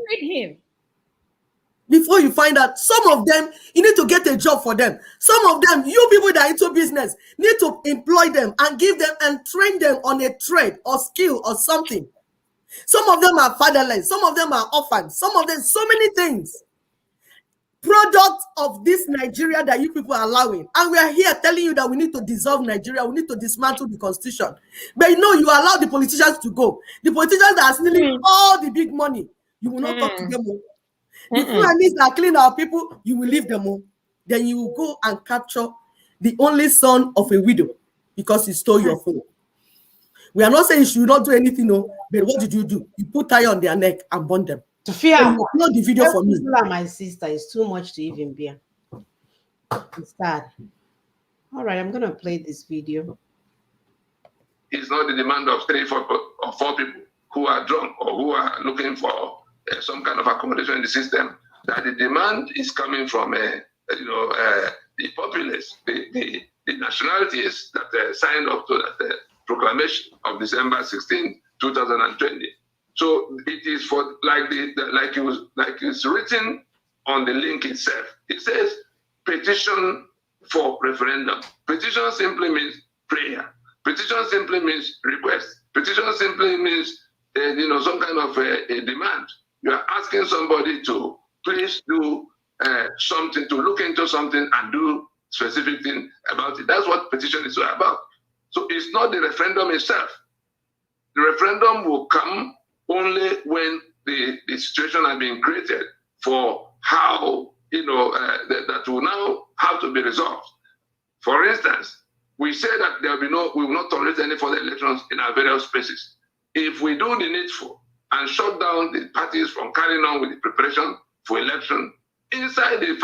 Before you find out, some of them, you need to get a job for them. Some of them, you people that are into business, need to employ them and give them and train them on a trade or skill or something. Some of them are fatherless. Some of them are orphans. Some of them, so many things. Product of this Nigeria that you people are allowing. And we are here telling you that we need to dissolve Nigeria. We need to dismantle the constitution. But you know, you allow the politicians to go. The politicians that are stealing all the big money, you will not talk to them. The Fulanis that clean our people, you will leave them all. Then you will go and capture the only son of a widow because he stole your phone. We are not saying you should not do anything, no, but what did you do? You put tie on their neck and burn them. To fear. Not the video for me. My sister is too much to even bear. It's sad. All right, I'm going to play this video. It's not the demand of 3 or 4 people who are drunk or who are looking for some kind of accommodation in the system. That the demand is coming from, the populace, the nationalities that signed up to that proclamation of December 16, 2020. So it is for like it's written on the link itself. It says petition for referendum. Petition simply means prayer. Petition simply means request. Petition simply means some kind of a demand. You are asking somebody to please do something, to look into something and do specific thing about it. That's what petition is all about. So it's not the referendum itself. The referendum will come only when the situation has been created for how that will now have to be resolved. For instance, we say that we will not tolerate any further elections in our various spaces. If we do the needful and shut down the parties from carrying on with the preparation for election, inside the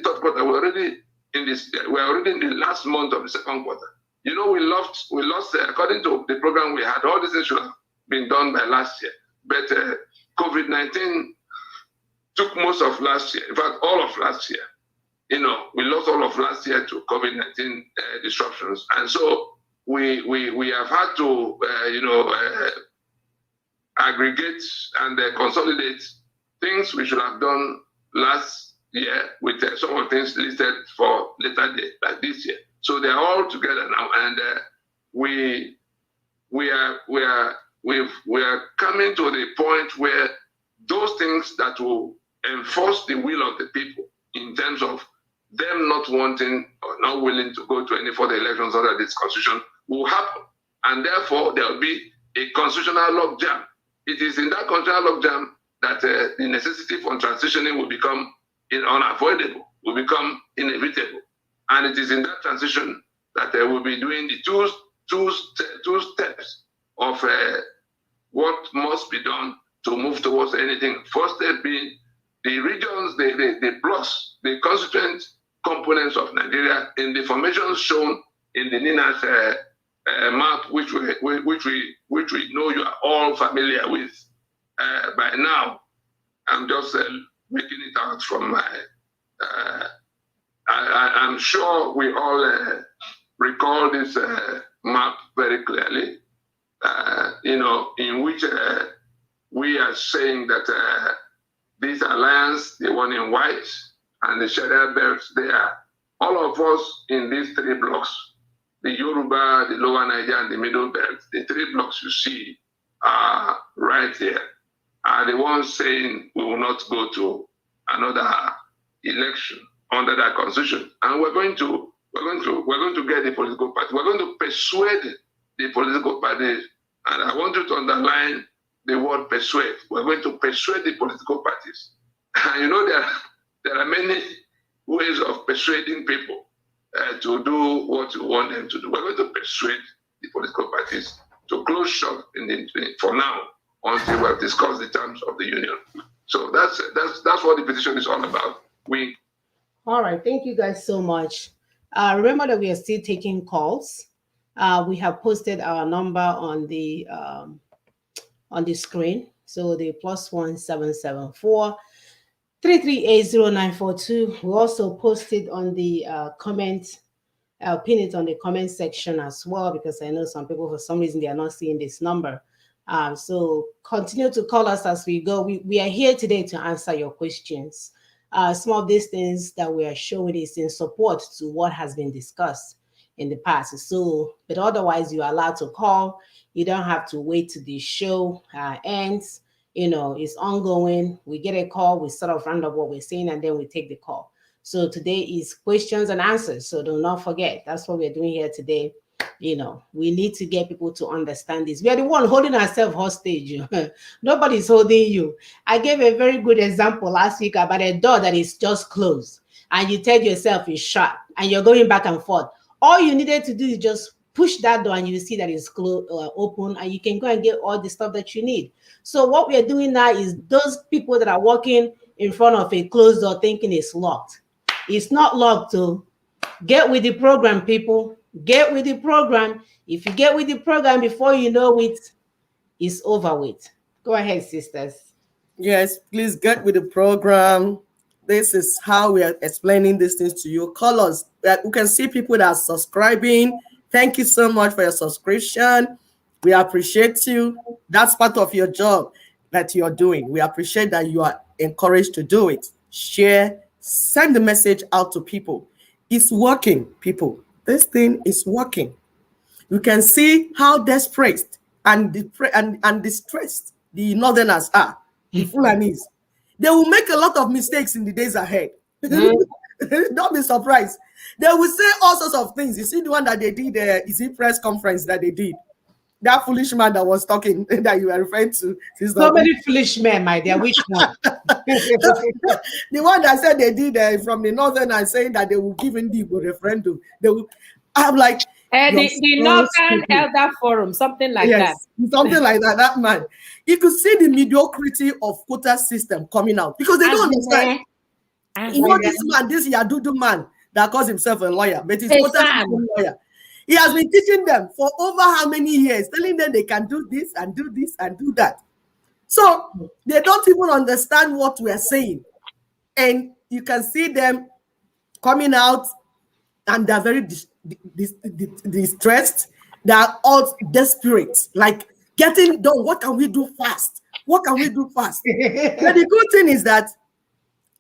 third quarter, we're already in the last month of the second quarter. We lost according to the program we had, all this should have been done by last year. But COVID-19 took most of last year, in fact, all of last year. We lost all of last year to COVID-19 disruptions. And so we have had to, aggregate and consolidate things we should have done last year with some of the things listed for later day, like this year. So they're all together now, and we are coming to the point where those things that will enforce the will of the people in terms of them not wanting or not willing to go to any further elections under this constitution will happen. And therefore, there will be a constitutional logjam. It is in that constitutional logjam that the necessity for transitioning will become unavoidable, will become inevitable. And it is in that transition that they will be doing the two steps of what must be done to move towards anything. First step being the regions, the blocks, the constituent components of Nigeria in the formations shown in the NINAS map, which we know you are all familiar with by now. I'm just making it out from my. I'm sure we all recall this map very clearly. In which we are saying that this alliance, the one in white, and the Sharia belts, they are all of us in these three blocks, the Yoruba, the Lower Niger, and the Middle Belt. The three blocks you see are right here, are the ones saying we will not go to another election under that constitution, and we're going to get the political party. We're going to persuade the political parties, and I want you to underline the word persuade. We're going to persuade the political parties. And there are many ways of persuading people to do what you want them to do. We're going to persuade the political parties to close shop for now until we have discussed the terms of the union. So that's what the petition is all about. All right, thank you guys so much. Remember that we are still taking calls. We have posted our number on the screen. So the +1 774 338 0942. We also posted on the comment. I'll pin it on the comment section as well, because I know some people, for some reason, they are not seeing this number. So continue to call us as we go. We are here today to answer your questions. Some of these things that we are showing is in support to what has been discussed in the past. So, but otherwise, you are allowed to call. You don't have to wait till the show ends. It's ongoing. We get a call, we sort of round up what we're saying, and then we take the call. So today is questions and answers. So do not forget, that's what we're doing here today. We need to get people to understand this. We are the one holding ourselves hostage. Nobody's holding you. I gave a very good example last week about a door that is just closed, and you tell yourself it's shut, and you're going back and forth. All you needed to do is just push that door, and you see that it's closed or open, and you can go and get all the stuff that you need. So what we are doing now is those people that are walking in front of a closed door thinking it's locked. It's not locked. To get with the program, people. Get with the program. If you get with the program before you know it, it's over with. Go ahead, sisters. Yes, please get with the program. This is how we are explaining these things to you. Call us. We can see people that are subscribing. Thank you so much for your subscription. We appreciate you. That's part of your job that you're doing. We appreciate that you are encouraged to do it. Share, send the message out to people. is working, people. This thing is working. You can see how desperate and distressed the Northerners are, the Fulanis. They will make a lot of mistakes in the days ahead. Don't be surprised. They will say all sorts of things. You see the one that they did, is it press conference that they did? That foolish man that was talking that you were referring to. So many foolish men, my dear. Which one? The one that said they did from the Northern and saying that they will give in the referendum. They will. I'm like, the Northern Elder Forum, something like that. Something like that. That man, you could see the mediocrity of quota system coming out because they don't understand. You know this man, this Yadudu man that calls himself a lawyer, but he's quota system lawyer. He has been teaching them for over how many years, telling them they can do this and do this and do that. So they don't even understand what we are saying. And you can see them coming out and they're very distressed. They're all desperate, like getting done. What can we do fast? What can we do fast? But the good thing is that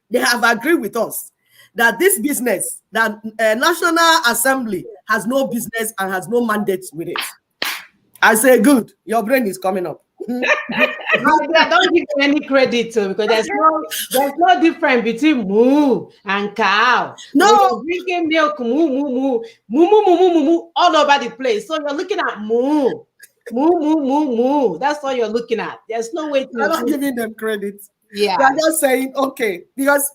they have agreed with us that this business, that National Assembly has no business and has no mandate with it. I say, good, your brain is coming up. I don't give you any credit to because there's no difference between moo and cow. No, drinking milk, moo all over the place. So you're looking at moo. That's all you're looking at. There's no way to. I'm not giving them credit. Yeah, they're just saying okay because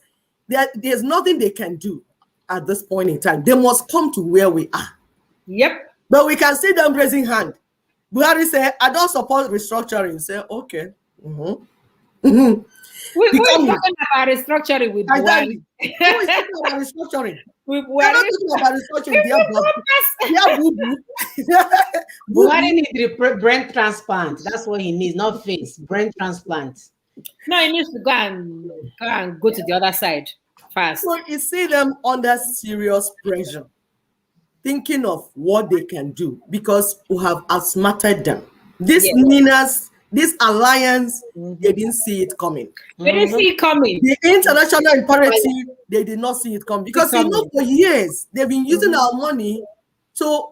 there's nothing they can do at this point in time. They must come to where we are. Yep. But we can see them raising hand. Buhari say, I don't support restructuring. Say, okay. We're talking about restructuring with Buhari. Who is talking about restructuring? We're not talking about restructuring. Buhari needs brain transplant. That's what he needs, not face. Brain transplant. No, he needs to go and go to the other side fast. So you see them under serious pressure, thinking of what they can do because we have outsmarted them. This Ninas, this alliance, they didn't see it coming. They didn't see it coming. The international imperative, they did not see it coming because you know for years they've been using our money to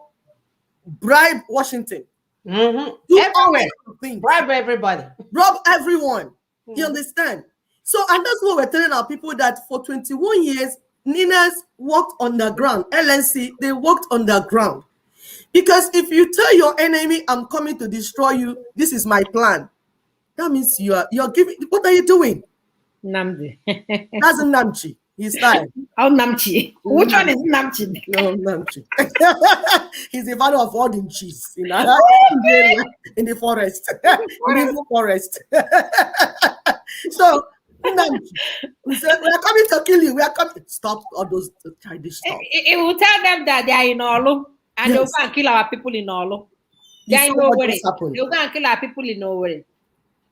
bribe Washington. Do all things. Bribe everybody. Rob everyone. You understand? So, and that's what we're telling our people that for 21 years, Ninas worked underground. LNC, they worked underground. Because if you tell your enemy, I'm coming to destroy you, this is my plan. That means you're giving, what are you doing? Namdi. That's Namchi. He's tired. Oh, Namchi. Which one is Namchi? No, Namchi. He's the father of all the cheese in the forest. In the forest. So, we said, we are coming to kill you. We are coming. Stop all those childish stuff. It will tell them that they are in Olu and they'll go and kill our people in Olu. They are in nowhere. They'll go and kill our people in nowhere.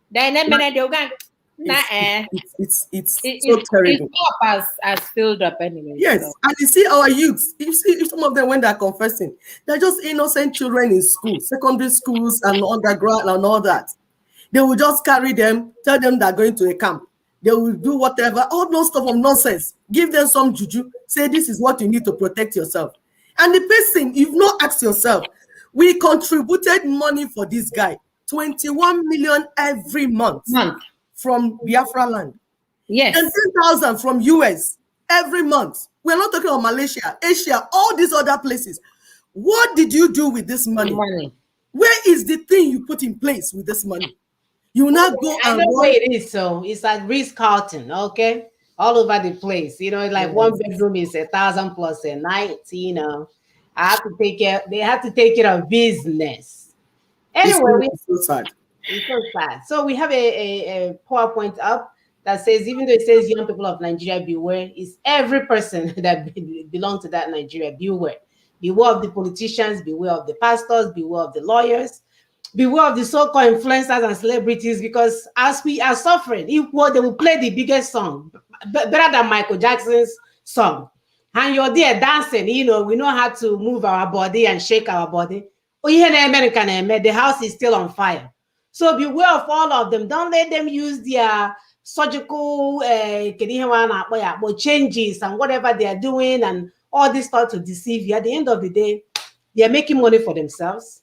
Then they'll go and it's so terrible. It's as filled up anyway. Yes, so. And you see our youths. You see some of them when they're confessing, they're just innocent children in school, secondary schools and underground and all that. They will just carry them, tell them they're going to a camp. They will do whatever, all those stuff of nonsense. Give them some juju. Say this is what you need to protect yourself. And the person, you've not asked yourself, we contributed money for this guy, 21 million every month. From Biafra land. Yes. And 10,000 from US every month. We're not talking about Malaysia, Asia, all these other places. What did you do with this money? Where is the thing you put in place with this money? You will not go and know where it is. So it's like Ritz-Carlton, okay? All over the place. You know, like one bedroom is 1,000 plus a night, you know. I have to take care, they have to take care of business. Anyway, it's so sad. It's so sad. So we have a PowerPoint up that says, even though it says young people of Nigeria beware, it's every person that belongs to that Nigeria beware. Beware of the politicians, beware of the pastors, beware of the lawyers, beware of the so-called influencers and celebrities, because as we are suffering, they will play the biggest song, better than Michael Jackson's song. And you're there dancing, you know, we know how to move our body and shake our body. The house is still on fire. So beware of all of them. Don't let them use their surgical changes and whatever they are doing and all this stuff to deceive you. At the end of the day, they are making money for themselves.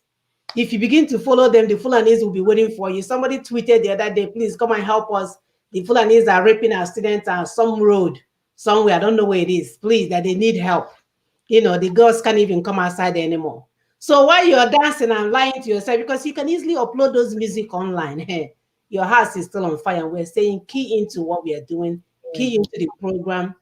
If you begin to follow them, the Fulanis will be waiting for you. Somebody tweeted the other day, please come and help us. The Fulanis are raping our students on some road somewhere. I don't know where it is. Please, that they need help. You know, the girls can't even come outside anymore. So while you're dancing and lying to yourself, because you can easily upload those music online, your house is still on fire. And we're saying key into what we are doing, key into the program.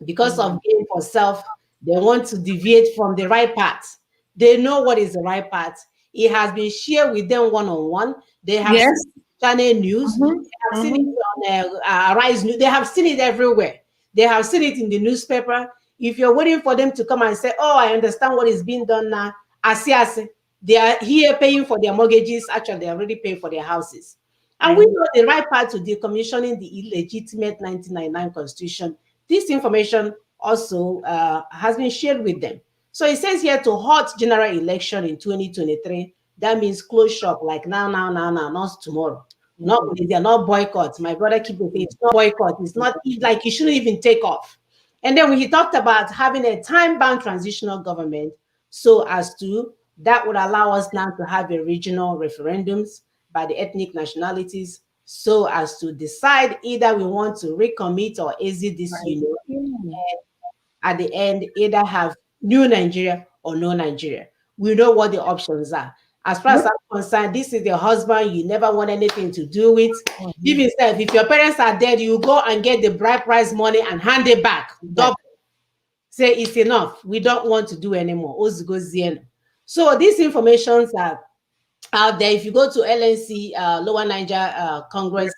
Because of gain for self, they want to deviate from the right path. They know what is the right path. It has been shared with them one-on-one. They have seen Channel News. They have seen it on Rise News. They have seen it everywhere. They have seen it in the newspaper. If you're waiting for them to come and say, oh, I understand what is being done now, they are here paying for their mortgages. Actually, they're already paying for their houses. And we know the right path to decommissioning the illegitimate 1999 Constitution. This information also has been shared with them. So it says here to halt general election in 2023. That means close shop, like now, not tomorrow. They are not boycott. My brother keep saying it's not boycott. It's not like you shouldn't even take off. And then when he talked about having a time-bound transitional government, so as to that would allow us now to have a regional referendums by the ethnic nationalities, so as to decide either we want to recommit or exit this union. And at the end, either have new Nigeria or no Nigeria. We know what the options are. As far as I'm concerned, this is your husband you never want anything to do with. Give yourself, if your parents are dead, you go and get the bride price money and hand it back. Double. Say it's enough. We don't want to do anymore. So these informations are out there. If you go to LNC Lower Niger Congress,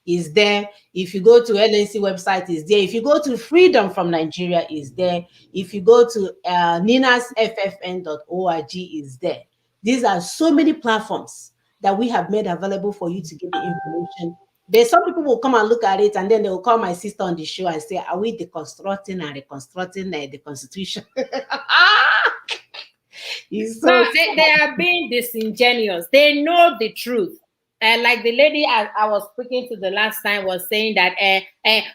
is there. If you go to LNC website, is there. If you go to Freedom from Nigeria, is there. If you go to ninasffn.org, is there. These are so many platforms that we have made available for you to get the information. There's some people will come and look at it, and then they will call my sister on the show and say, are we deconstructing and reconstructing the Constitution? So they are being disingenuous. They know the truth. And like the lady I was speaking to the last time was saying that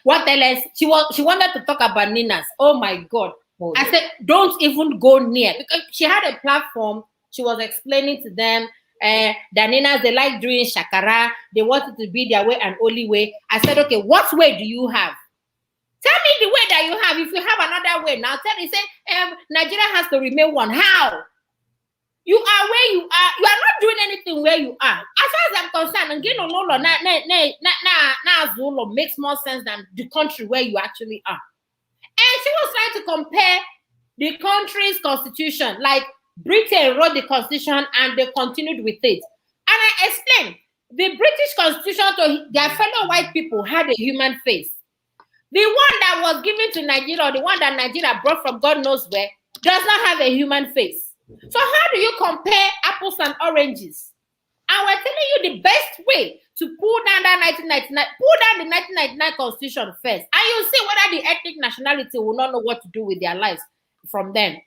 what else she wanted to talk about Ninas. Oh my God. I said, don't even go near, because she had a platform. She was explaining to them that Ninas, they like doing shakara. They want it to be their way and only way. I said, okay, what way do you have? Tell me the way that you have. If you have another way, now tell me, say, Nigeria has to remain one. How? You are where you are. You are not doing anything where you are. As far as I'm concerned, and makes more sense than the country where you actually are. And she was trying to compare the country's constitution, like Britain wrote the constitution and they continued with it. And I explained, the British constitution to their fellow white people had a human face. The one that was given to Nigeria, or the one that Nigeria brought from God knows where, does not have a human face. So how do you compare apples and oranges? And we're telling you the best way to pull down that 1999, pull down the 1999 constitution first. And you'll see whether the ethnic nationality will not know what to do with their lives from then.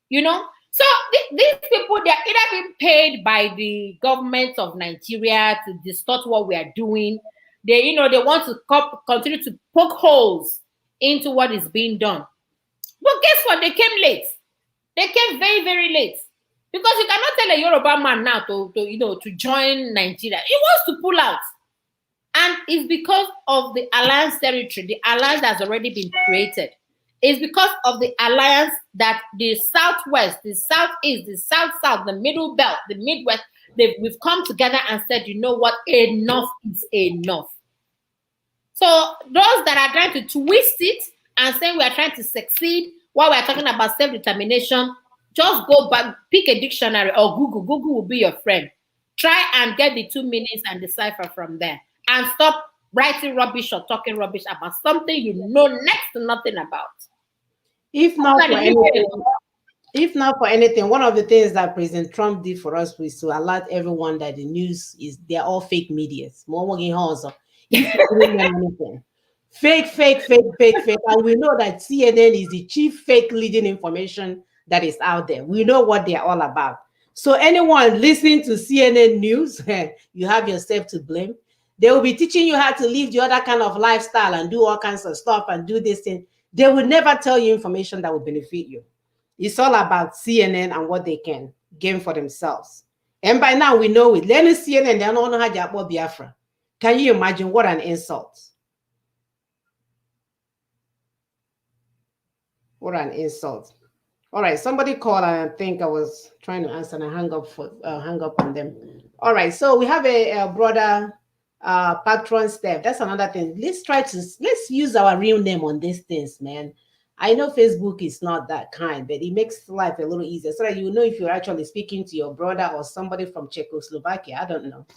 You know? So these people, they're either being paid by the government of Nigeria to distort what we are doing. They want to continue to poke holes into what is being done. But guess what? They came late. They came very, very late. Because you cannot tell a Yoruba man now to join Nigeria. He wants to pull out. And it's because of the alliance territory, the alliance that's already been created. It's because of the alliance that the Southwest, the Southeast, the South-South, the Middle Belt, the Midwest, we've come together and said, you know what, enough is enough. So those that are trying to twist it and say we are trying to succeed while we're talking about self-determination, just go back, pick a dictionary or Google. Google will be your friend. Try and get the 2 meanings and decipher from there. And stop writing rubbish or talking rubbish about something you know next to nothing about. If not for anything, one of the things that President Trump did for us was to alert everyone that the news they're all fake medias. Fake. And we know that CNN is the chief fake leading information that is out there. We know what they're all about. So anyone listening to CNN news, you have yourself to blame. They will be teaching you how to live the other kind of lifestyle and do all kinds of stuff and do this thing. They will never tell you information that will benefit you. It's all about CNN and what they can gain for themselves. And by now we know it. Learning CNN, they don't know how to about Biafra. Can you imagine what an insult? What an insult. All right, somebody called and I think I was trying to answer and I hung up on them. All right, so we have a brother, Patron Steph. That's another thing. Let's use our real name on these things, man. I know Facebook is not that kind, but it makes life a little easier so that you know if you're actually speaking to your brother or somebody from Czechoslovakia. I don't know.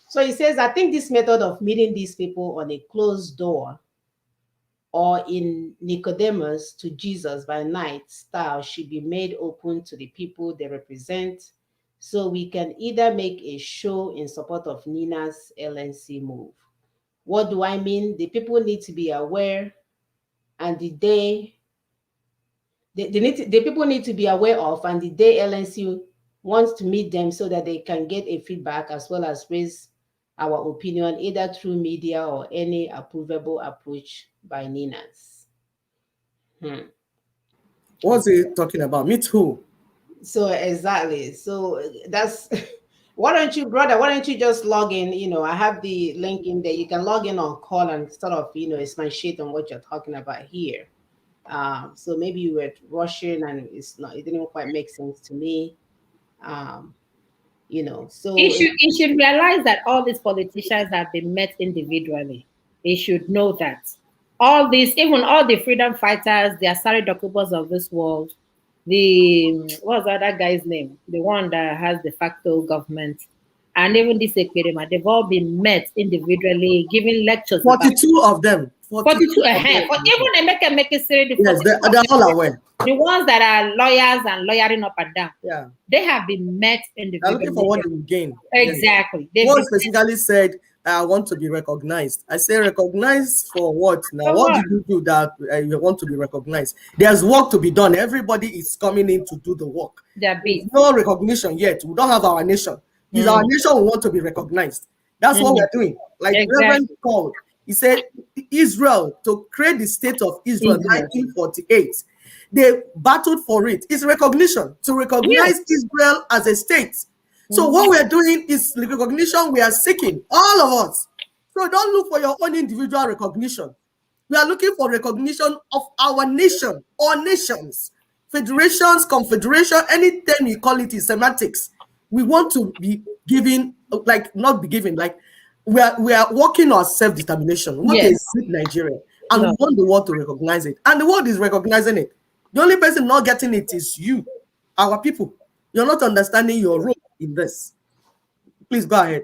So he says, I think this method of meeting these people on a closed door or in Nicodemus to Jesus by night style should be made open to the people they represent, so we can either make a show in support of Nina's LNC move. What do I mean? The people need to be aware, and the people need to be aware of, and the day LNC wants to meet them so that they can get a feedback as well as raise our opinion either through media or any approvable approach by Ninas. What's he talking about? Meet who? So exactly. So that's why don't you, brother? Why don't you just log in? You know, I have the link in there. You can log in on call and sort of, you know, expatiate on what you're talking about here. So maybe you were rushing and it didn't quite make sense to me. You know, so you should realize that all these politicians have been met individually. They should know that all these, even all the freedom fighters, the Asari Dokubos of this world, what's that guy's name? The one that has de facto government, and even this Ekperima, they've all been met individually, giving lectures. 42 of them. 42 ahead. But even Emeka Mekisiri, yes, they're all aware. The ones that are lawyers and lawyering up and down, yeah, they have been met individually. They're looking for what they will gain. Exactly. Yes. One specifically said, I want to be recognized. I say, recognized for what? Now, what did you do that you want to be recognized? There's work to be done. Everybody is coming in to do the work. There's no recognition yet. We don't have our nation. It's our nation we want to be recognized. That's what we're doing. Like Reverend called, he said, Israel, to create the state of Israel in 1948, they battled for it. It's recognition, to recognize Israel as a state. So what we're doing is the recognition we are seeking, all of us. So don't look for your own individual recognition. We are looking for recognition of our nation, or nations, federations, confederation, anything you call it is semantics. We want to be given, like not be given, like we are working on self-determination. We want a good Nigeria, and we want the world to recognize it. And the world is recognizing it. The only person not getting it is you, our people. You're not understanding your role in this. Please go ahead.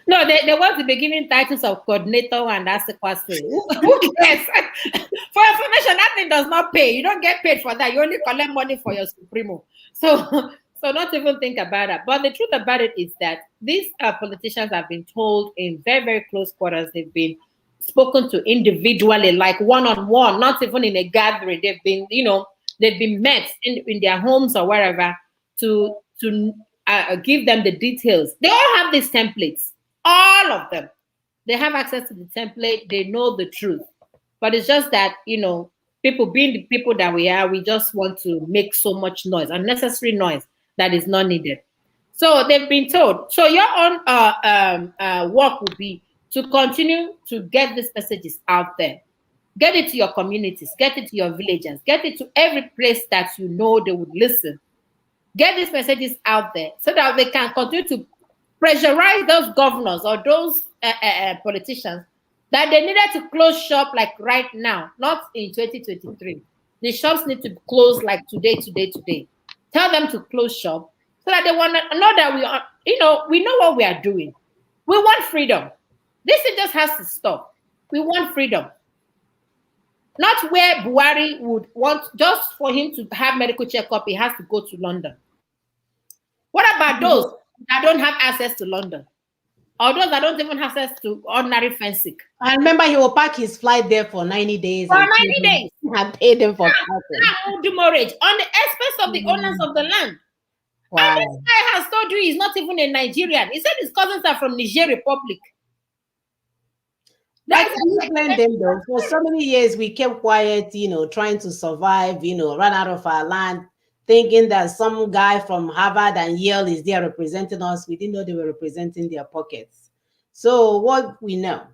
No, they want to be giving titles of coordinator and that's the question. Who cares? For information, that thing does not pay. You don't get paid for that. You only collect money for your supremo. So not even think about that. But the truth about it is that these politicians have been told in very, very close quarters. They've been spoken to individually, like one-on-one, not even in a gathering. They've been, they've been met in their homes or wherever to give them the details. They all have these templates, all of them. They have access to the template. They know the truth. But it's just that, people being the people that we are, we just want to make so much noise, unnecessary noise that is not needed. So they've been told. So your own work will be to continue to get these messages out there. Get it to your communities, get it to your villages, get it to every place that you know they would listen. Get these messages out there so that they can continue to pressurize those governors or those politicians that they needed to close shop like right now, not in 2023. The shops need to close like today. Tell them to close shop so that they want to know that we are, we know what we are doing. We want freedom. This thing just has to stop. We want freedom. Not where Buhari would want, just for him to have medical checkup, he has to go to London. What about those that don't have access to London? Or those that don't even have access to ordinary fencing? I remember he will pack his flight there for 90 days. For 90 days. And pay them for demurrage on the expense of the owners of the land. Wow. And this guy has told you he's not even a Nigerian. He said his cousins are from Niger Republic. I can't blame them though. For so many years, we kept quiet, trying to survive, run out of our land, thinking that some guy from Harvard and Yale is there representing us. We didn't know they were representing their pockets. So what we know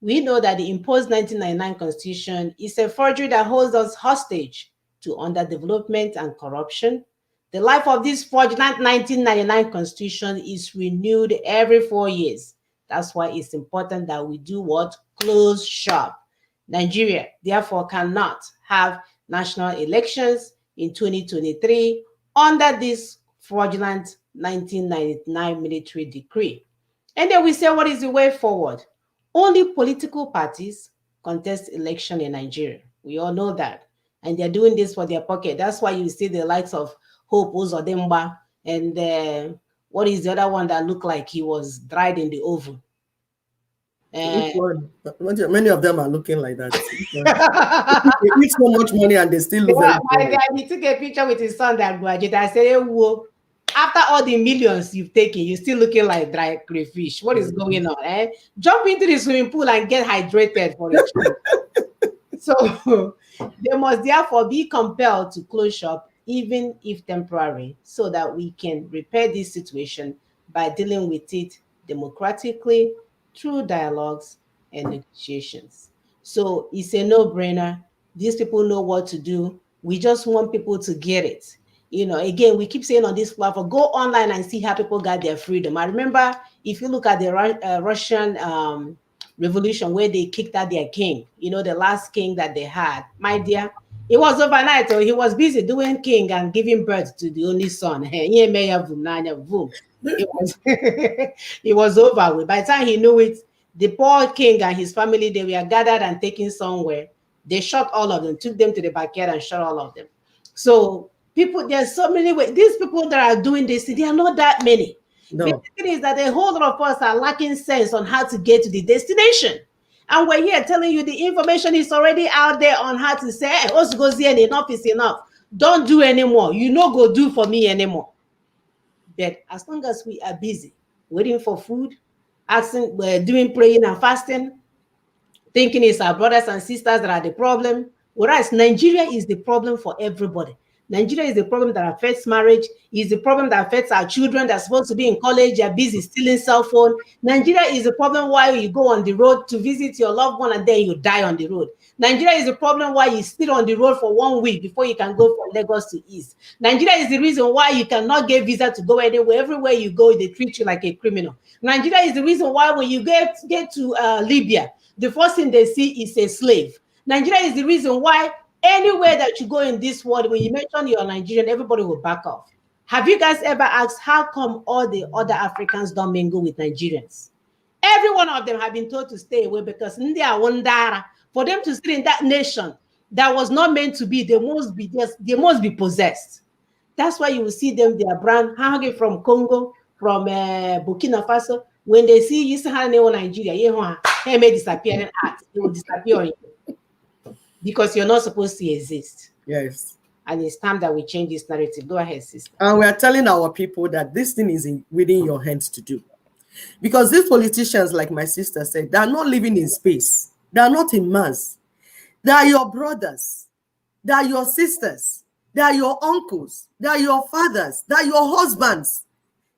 that the imposed 1999 Constitution is a forgery that holds us hostage to underdevelopment and corruption. The life of this fraudulent 1999 Constitution is renewed every 4 years. That's why it's important that we do what? Close shop. Nigeria, therefore, cannot have national elections in 2023 under this fraudulent 1999 military decree. And then we say, what is the way forward? Only political parties contest election in Nigeria. We all know that. And they're doing this for their pocket. That's why you see the likes of Hope Uzodimma and what is the other one that looked like he was dried in the oven? Many of them are looking like that. They eat so much money and they still look my guy, he took a picture with his son that graduated. I said, hey, whoa, after all the millions you've taken, you're still looking like dry crayfish. What is going on? Jump into the swimming pool and get hydrated for it. So they must therefore be compelled to close shop, even if temporary, so that we can repair this situation by dealing with it democratically through dialogues and negotiations. So it's a no-brainer. These people know what to do. We just want people to get it. Again, we keep saying on this platform, go online and see how people got their freedom. I remember, if you look at the Russian revolution where they kicked out their king, the last king that they had, my dear, it was overnight. So he was busy doing king and giving birth to the only son. It was over with. By the time he knew it, the poor king and his family, they were gathered and taken somewhere. They shot all of them, took them to the backyard and shot all of them. So people, there's so many ways. These people that are doing this, they are not that many. No. The thing is that a whole lot of us are lacking sense on how to get to the destination. And we're here telling you the information is already out there on how to say, hey, enough is enough. Don't do anymore. Go do for me anymore. But as long as we are busy waiting for food, we're doing praying and fasting, thinking it's our brothers and sisters that are the problem, whereas Nigeria is the problem for everybody. Nigeria is the problem that affects marriage, is the problem that affects our children that are supposed to be in college, they're busy stealing cell phone. Nigeria is the problem why you go on the road to visit your loved one and then you die on the road. Nigeria is the problem why you sit on the road for 1 week before you can go from Lagos to East. Nigeria is the reason why you cannot get visa to go anywhere. Everywhere you go, they treat you like a criminal. Nigeria is the reason why when you get to Libya, the first thing they see is a slave. Nigeria is the reason why anywhere that you go in this world, when you mention you're Nigerian, everybody will back off. Have you guys ever asked how come all the other Africans don't mingle with Nigerians? Every one of them have been told to stay away because for them to stay in that nation that was not meant to be, they must be possessed. That's why you will see them, their brand hanging from Congo, from Burkina Faso. When they see you say Nigeria, they may disappear in act. They will disappear on you. Because you're not supposed to exist. Yes. And it's time that we change this narrative. Go ahead, sister. And we are telling our people that this thing is within your hands to do. Because these politicians, like my sister said, they are not living in space. They are not in mass. They are your brothers. They are your sisters. They are your uncles. They are your fathers. They are your husbands.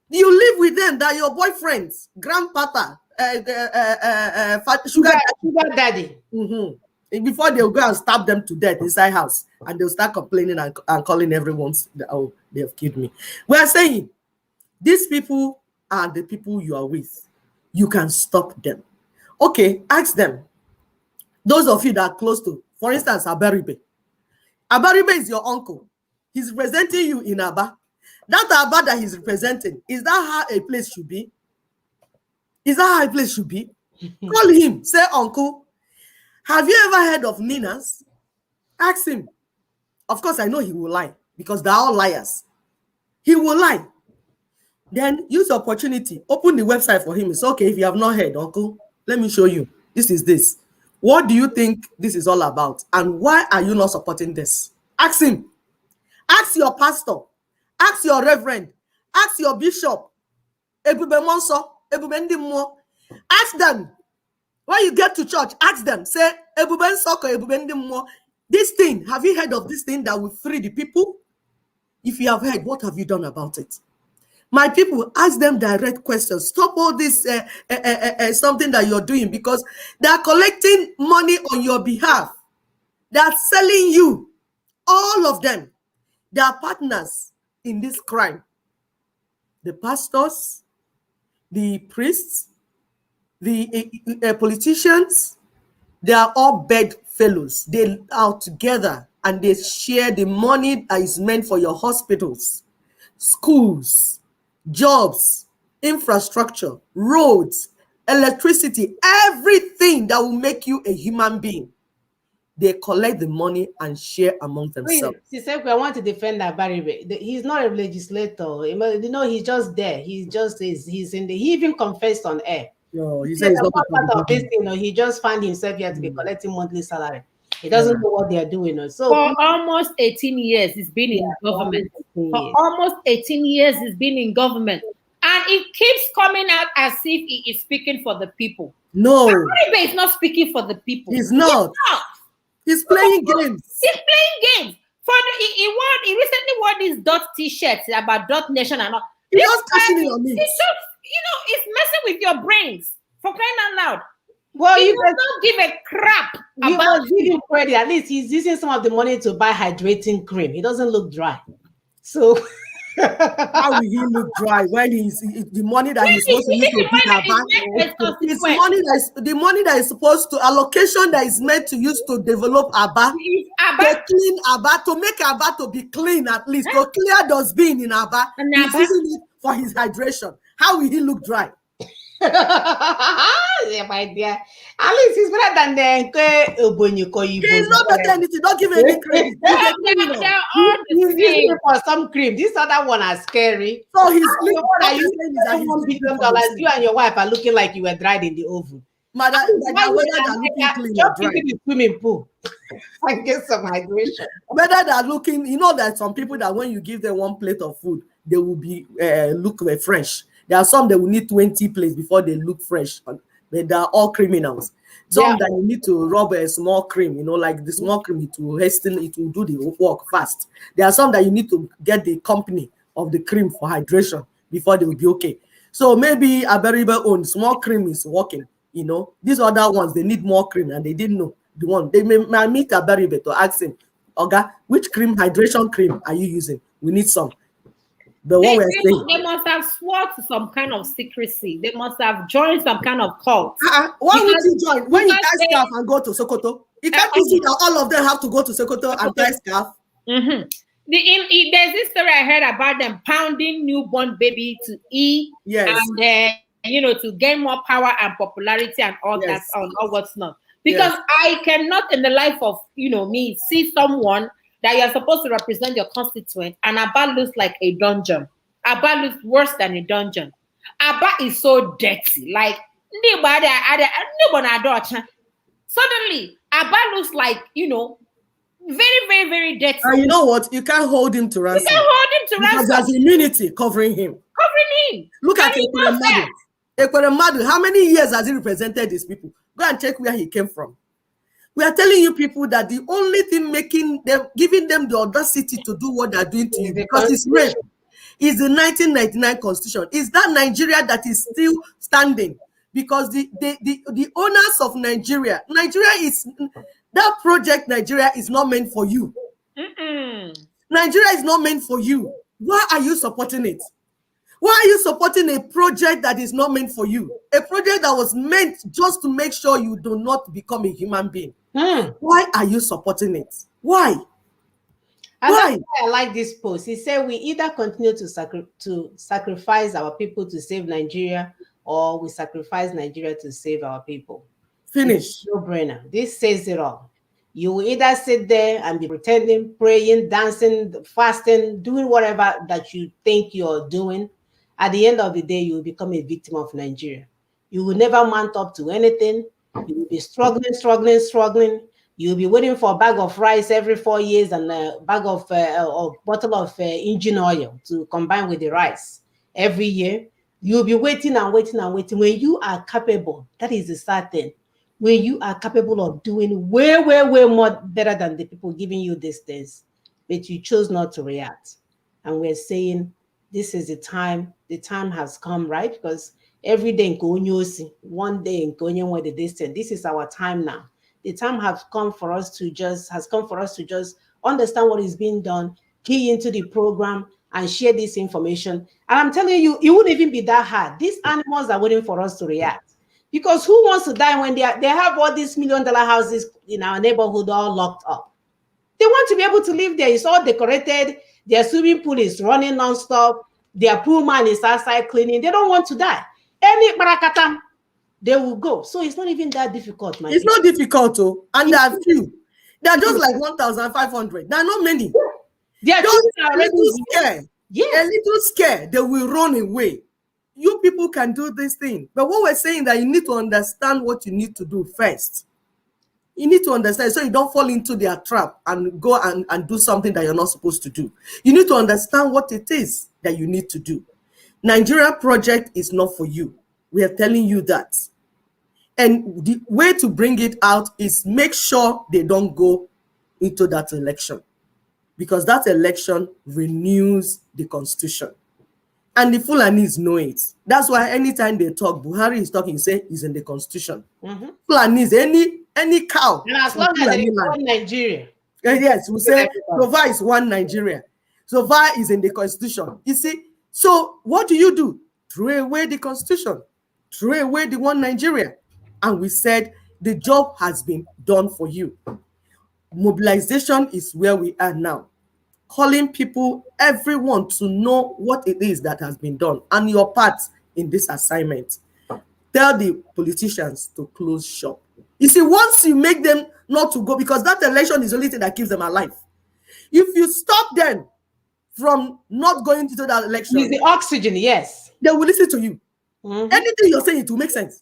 You live with them. They are your boyfriends, grandpapa, sugar daddy. Mm-hmm. Before they'll go and stab them to death inside house, and they'll start complaining and calling everyone, oh, they have killed me. We are saying these people are the people you are with. You can stop them. Okay, ask them. Those of you that are close to, for instance, Abaribe. Abaribe is your uncle. He's representing you in Aba. That Aba that he's representing, is that how a place should be? Is that how a place should be? Call him, say, uncle, have you ever heard of Ninas? Ask him. Of course, I know he will lie because they're all liars. He will lie. Then use the opportunity. Open the website for him. It's okay if you have not heard, uncle. Let me show you. This is this. What do you think this is all about? And why are you not supporting this? Ask him. Ask your pastor. Ask your reverend. Ask your bishop. Ask them. When you get to church, ask them, say, "Ebuben soko, ebuben dimo." This thing, have you heard of this thing that will free the people? If you have heard, what have you done about it? My people, ask them direct questions. Stop all this something that you're doing, because they are collecting money on your behalf. They are selling you. All of them. They are partners in this crime. The pastors, the priests, the politicians, they are all bedfellows. They are together and they share the money that is meant for your hospitals, schools, jobs, infrastructure, roads, electricity, everything that will make you a human being. They collect the money and share among themselves. Siseko, I want to defend Abaribe. He's not a legislator. You know, he's just there. He's in the. He even confessed on air. No, he said he's not part of this. You know, he just found himself here to be collecting monthly salary. He doesn't know what they are doing. So for almost 18 years, he's been in government. For almost 18 years, he's been in government, and it keeps coming out as if he is speaking for the people. No, Abaribe is not speaking for the people. He's not. He's playing games. He's playing games. For he recently wore these dot t-shirts about dot nation and all. He's just cashing in on me. It's just, it's messing with your brains, for crying out loud. Well, you don't give a crap about giving credit. At least he's using some of the money to buy hydrating cream. He doesn't look dry. So how will he look dry when the money that he's supposed to use to build Aba? It's the money that is supposed to allocation that is meant to use to develop Aba, to clean Aba, to make Aba to be clean, at least to clear dustbin in Aba. He's using it for his hydration. How will he look dry? Yeah, my dear. At least he's better than the He's not better than anything. Don't give him any credit. He's using it for some cream. This other one is scary. So he's $1 billion. You and your wife are looking like you were dried in the oven. Madam, jump into the swimming pool and get some hydration. Whether they're looking, you know that some people that when you give them one plate of food, they will be look fresh. There are some that will need 20 plates before they look fresh. But they are all criminals. Some that you need to rub a small cream, like the small cream, it will do the work fast. There are some that you need to get the company of the cream for hydration before they will be okay. So maybe Abaribe own small cream is working. These other ones, they need more cream and they didn't know the one. They may meet Abaribe to ask him, Oga, which hydration cream are you using? We need some. But what we're saying, they must have sworn to some kind of secrecy. They must have joined some kind of cult. Why would you join? When you tie scarf and go to Sokoto, you can't see that all of them have to go to Sokoto and tie scarf. Mm-hmm. There's this story I heard about them pounding newborn baby to eat, and to gain more power and popularity and all that and all what's not. Because I cannot, in the life of me, see someone that you're supposed to represent your constituent, and Aba looks like a dungeon. Aba looks worse than a dungeon. Aba is so dirty. Like, suddenly, Aba looks like, very, very, very dirty. And you know what? You can't hold him to ransom. You can't hold him to ransom. Because there's immunity covering him. Look at Ekweremadu. Ekweremadu, how many years has he represented these people? Go and check where he came from. We are telling you people that the only thing giving them the audacity to do what they're doing to you, because it's rape, is the 1999 Constitution. Is that Nigeria that is still standing? Because the owners of Nigeria is, that project Nigeria is not meant for you. Nigeria is not meant for you. Why are you supporting it? Why are you supporting a project that is not meant for you? A project that was meant just to make sure you do not become a human being. Why are you supporting it? Why? Why? I like this post. He said we either continue to sacrifice our people to save Nigeria, or we sacrifice Nigeria to save our people. Finish. No brainer. This says it all. You will either sit there and be pretending, praying, dancing, fasting, doing whatever that you think you're doing. At the end of the day, you will become a victim of Nigeria. You will never mount up to anything. You will be struggling. You'll be waiting for a bag of rice every 4 years and a bag of bottle of engine oil to combine with the rice every year. You'll be waiting. When you are capable, that is the sad thing. when you are capable of doing way, way, way more better than the people giving you these things, but you chose not to react. And we're saying this is the time has come, right? Because every day in Konyosi, one day in Konyo where the distance, this is our time now. The time has come for us to just understand what is being done, key into the program, and share this information. And I'm telling you, it wouldn't even be that hard. These animals are waiting for us to react. Because who wants to die when they have all these $1 million houses in our neighborhood all locked up? They want to be able to live there. It's all decorated. Their swimming pool is running nonstop. Their pool man is outside cleaning. They don't want to die. Any barakatam, they will go. So it's not even that difficult, man. It's not difficult, oh, and there are few. They are just like 1,500. There are not many. They are just a little scared. Yes. A little scared. They will run away. You people can do this thing. But what we're saying that you need to understand what you need to do first. You need to understand so you don't fall into their trap and go and do something that you're not supposed to do. You need to understand what it is that you need to do. Nigeria project is not for you. We are telling you that. And the way to bring it out is make sure they don't go into that election. Because that election renews the constitution. And the Fulanis know it. That's why anytime they talk, Buhari is talking, say he's in the constitution. Fulanis, any cow. And as long as it is one Nigeria. Yes, we say so far is one Nigeria. So far is in the constitution. You see, so what do? Throw away the constitution. Throw away the one Nigeria. And we said the job has been done for you. Mobilization is where we are now. Calling people, everyone to know what it is that has been done and your part in this assignment. Tell the politicians to close shop. You see, once you make them not to go, because that election is the only thing that keeps them alive. If you stop them from not going into that election, it's the oxygen, yes. They will listen to you. Anything you're saying, it will make sense.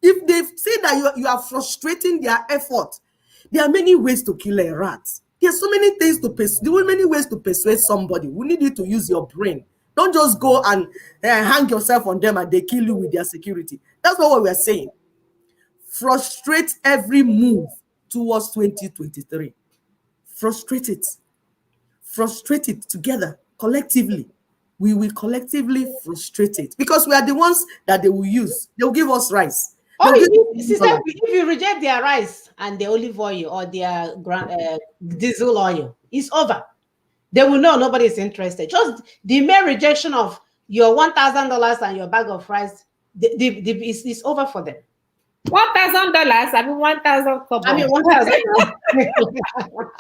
If they see that you are frustrating their effort, there are many ways to kill a rat. There's so many things to persuade. There are many ways to persuade somebody. We need you to use your brain. Don't just go and hang yourself on them and they kill you with their security. That's not what we're saying. Frustrate every move towards 2023. Frustrate it. Frustrate it together, collectively. We will collectively frustrate it because we are the ones that they will use. They will give us rice. If you reject their rice and the olive oil or their diesel oil, it's over. They will know nobody is interested. Just the mere rejection of your $1,000 and your bag of rice, it's over for them. $1,000. I mean 1,000. I mean 1,000.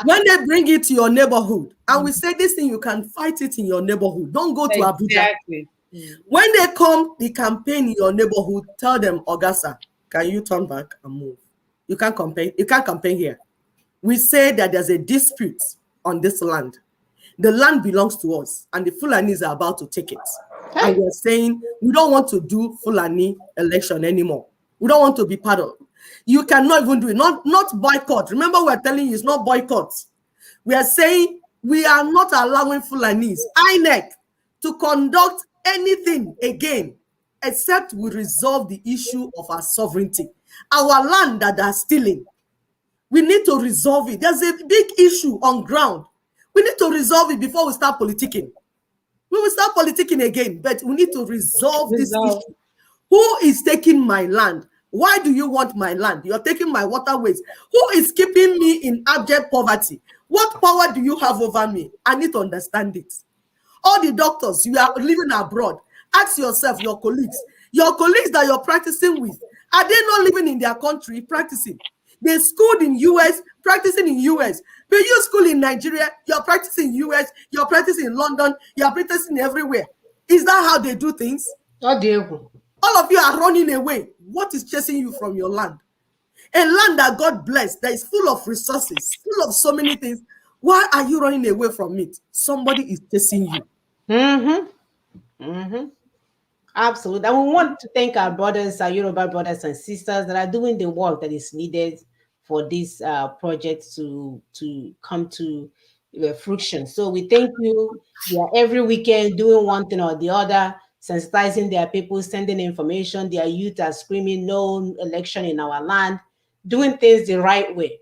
When they bring it to your neighborhood, and we say this thing, you can fight it in your neighborhood. Don't go to Abuja. When they come, the campaign in your neighborhood, tell them, Augusta, can you turn back and move? You can't campaign. You can't campaign here. We say that there's a dispute on this land. The land belongs to us, and the Fulanis are about to take it. And we're saying we don't want to do Fulani election anymore. We don't want to be part of it. You cannot even do it. Not boycott. Remember, we're telling you it's not boycott. We are saying we are not allowing Fulanis, INEC, to conduct anything again except we resolve the issue of our sovereignty. Our land that they're stealing, we need to resolve it. There's a big issue on ground. We need to resolve it before we start politicking. We will start politicking again, but we need to resolve this issue. Who is taking my land? Why do you want my land? You're taking my waterways. Who is keeping me in abject poverty? What power do you have over me? I need to understand it. All the doctors, you are living abroad. Ask yourself, your colleagues that you're practicing with, are they not living in their country practicing? They schooled in US, practicing in US. But you school in Nigeria, you're practicing in US, you're practicing in London, you're practicing everywhere. Is that how they do things? Oh, dear. All of you are running away. What is chasing you from your land? A land that God blessed, that is full of resources, full of so many things. Why are you running away from it? Somebody is chasing you. Absolutely. And we want to thank our brothers, our Yoruba brothers and sisters that are doing the work that is needed for this project to come to fruition. So we thank you. They are every weekend doing one thing or the other, sensitizing their people, sending information. Their youth are screaming, no election in our land. doing things the right way,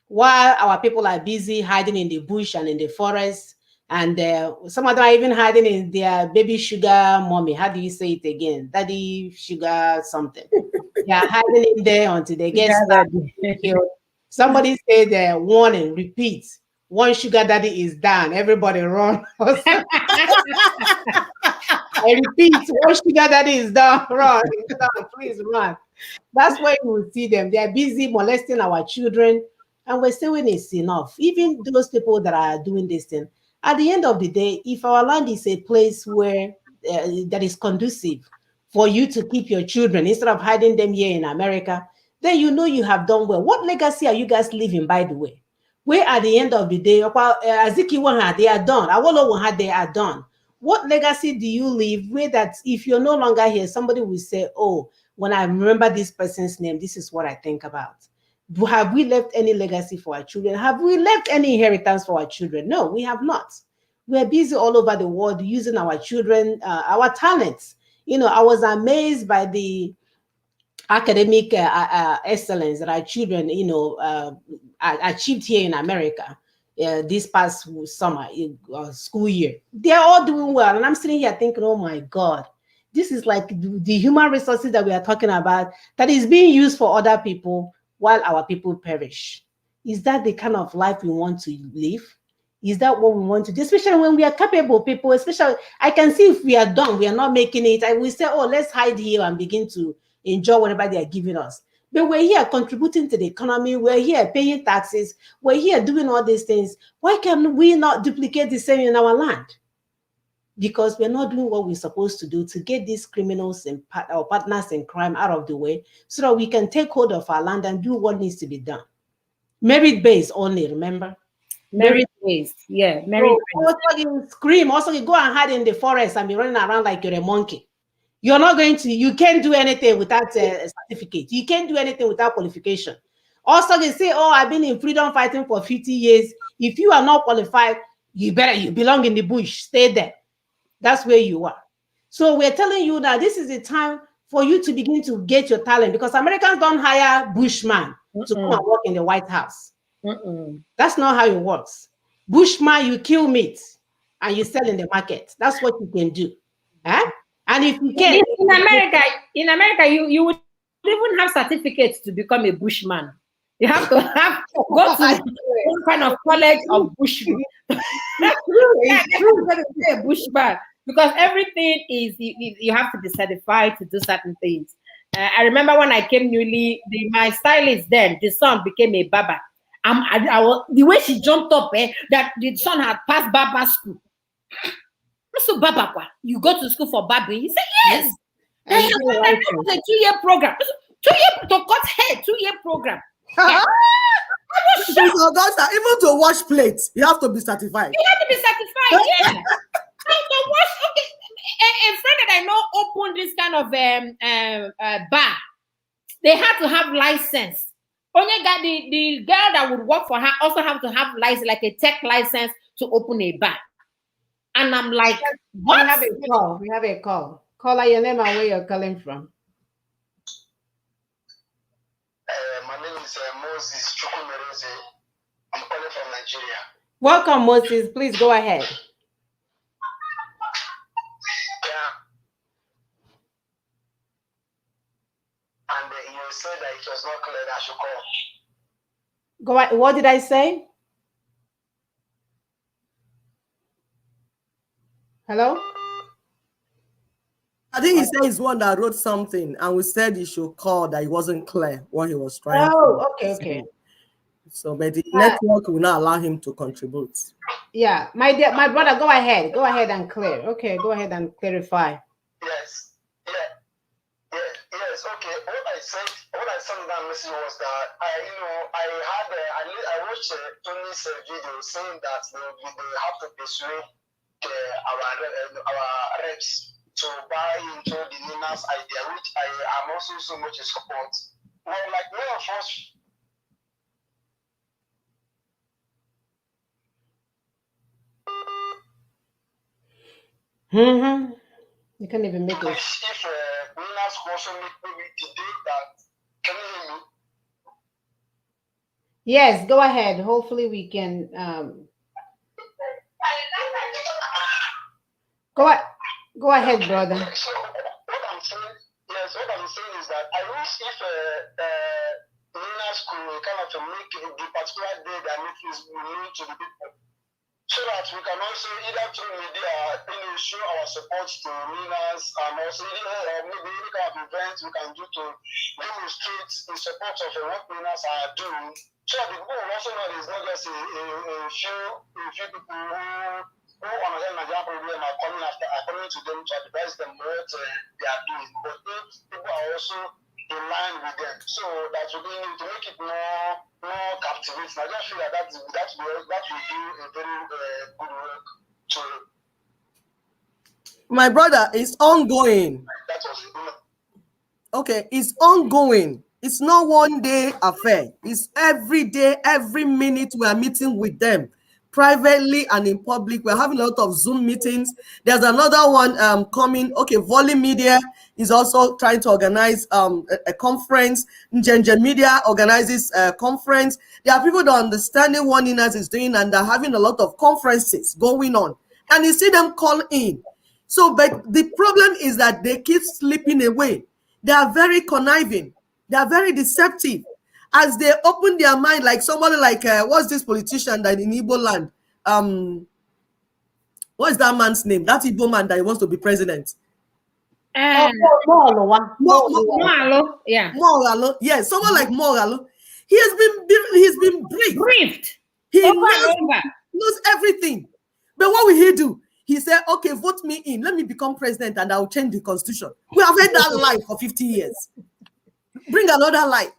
while our people are busy hiding in the bush and in the forest. And some of them are even hiding in their baby sugar mommy. How do you say it again? Daddy sugar something. They are hiding in there until they get stabbed, killed. Somebody said, warning, repeat. One sugar daddy is down. Everybody run. I repeat, one sugar daddy is down. Run. Please run. That's where you will see them. They are busy molesting our children. And we're saying it's enough. Even those people that are doing this thing, at the end of the day, if our land is a place where that is conducive for you to keep your children instead of hiding them here in America, then you know you have done well. What legacy are you guys leaving, by the way? Where at the end of the day, Azikiwe, they are done. Awolowo, they are done. What legacy do you leave where that if you're no longer here, somebody will say, oh, when I remember this person's name, this is what I think about. Have we left any legacy for our children? Have we left any inheritance for our children? No, we have not. We're busy all over the world using our children, our talents. You know, I was amazed by the academic excellence that our children, achieved here in America this past summer, school year. They're all doing well. And I'm sitting here thinking, oh my God, this is like the human resources that we are talking about that is being used for other people while our people perish. Is that the kind of life we want to live? Is that what we want to do? Especially when we are capable people, especially, I can see if we are done, we are not making it, and we say, oh, let's hide here and begin to enjoy whatever they are giving us. But we're here contributing to the economy. We're here paying taxes. We're here doing all these things. Why can we not duplicate the same in our land? Because we're not doing what we're supposed to do to get these criminals and our partners in crime out of the way so that we can take hold of our land and do what needs to be done. Merit-based only, remember? Merit-based, yeah. Merit-based. Also, you scream. Also, you go and hide in the forest and be running around like you're a monkey. You're not going to, you can't do anything without a certificate. You can't do anything without qualification. Also, they say, oh, I've been in freedom fighting for 50 years. If you are not qualified, you belong in the bush. Stay there. That's where you are. So we're telling you that this is the time for you to begin to get your talent, because Americans don't hire bushman to come and work in the White House. That's not how it works. Bushman, you kill meat and you sell in the market. That's what you can do. Huh? And if you can, in America, you would even have certificates to become a bushman. You have to go to some kind of college of bushman. It's true that it's a bushman, because everything is you have to be certified to do certain things. I remember when I came newly, my stylist then, the son became a barber. The way she jumped up, that the son had passed barber school. So Baba, you go to school for barbering? He said, yes. Then you a 2-year program. 2 year to cut hair, 2-year program. Even to wash plates, you have to be certified. You have to be certified, yeah. To wash, okay. A friend that I know opened this kind of bar. They had to have license. Only got the girl that would work for her also have to have license, like a tech license to open a bar. And I'm like, what? We have a call. We have a call. Caller, your name and where you're calling from. My name is Moses Chukwumereze. I'm calling from Nigeria. Welcome, Moses. Please go ahead. Yeah. And you said that it was not clear that I should call. Go ahead. What did I say? Hello? I think he said he's one that wrote something, and we said he should call that it wasn't clear what he was trying to okay, say. okay. So, but the network will not allow him to contribute. Yeah, my brother, go ahead. Go ahead and clear. Okay, go ahead and clarify. Yes. Yes. Okay. What I said in that message was that I watched Tony's video saying that they have to persuade our reps to buy into the Nina's idea, which I am also so much in support. Well, like many of us. You can't even make it. If Nina's also make maybe the day that, can you hear me? Yes, go ahead. Hopefully we can go ahead, brother. So what I'm saying, yes, what I'm saying is that I wish if Ninas could kind of make the particular day that meeting is known to the people, so that we can also either through media, show our support to Ninas, and also maybe any kind of event we can do to demonstrate in support of what Ninas are doing. So that the people will also know there's not just a few people who understand Nigerian problem are coming to them to advise them what they are doing. But if people are also in line with them, so that we need to make it more captivating. I just feel that will do a very good work to. My brother, it's ongoing. That was Okay, it's ongoing. It's not one day affair. It's every day, every minute we are meeting with them privately and in public. We're having a lot of Zoom meetings. There's another one coming. Okay, Volley Media is also trying to organize a conference. Njenje Media organizes a conference. There are people that are understanding what Ninas is doing, and they're having a lot of conferences going on. And you see them call in. So, but the problem is that they keep slipping away. They are very conniving. They are very deceptive. As they open their mind, like somebody like, what's this politician that in Igbo land? What's that man's name? That Igbo man that wants to be president. Yeah. Moghalu. Yes, someone like Moghalu. He's been briefed. He knows everything. But what will he do? He said, okay, vote me in. Let me become president and I'll change the constitution. We have had that lie for 50 years. Bring another lie.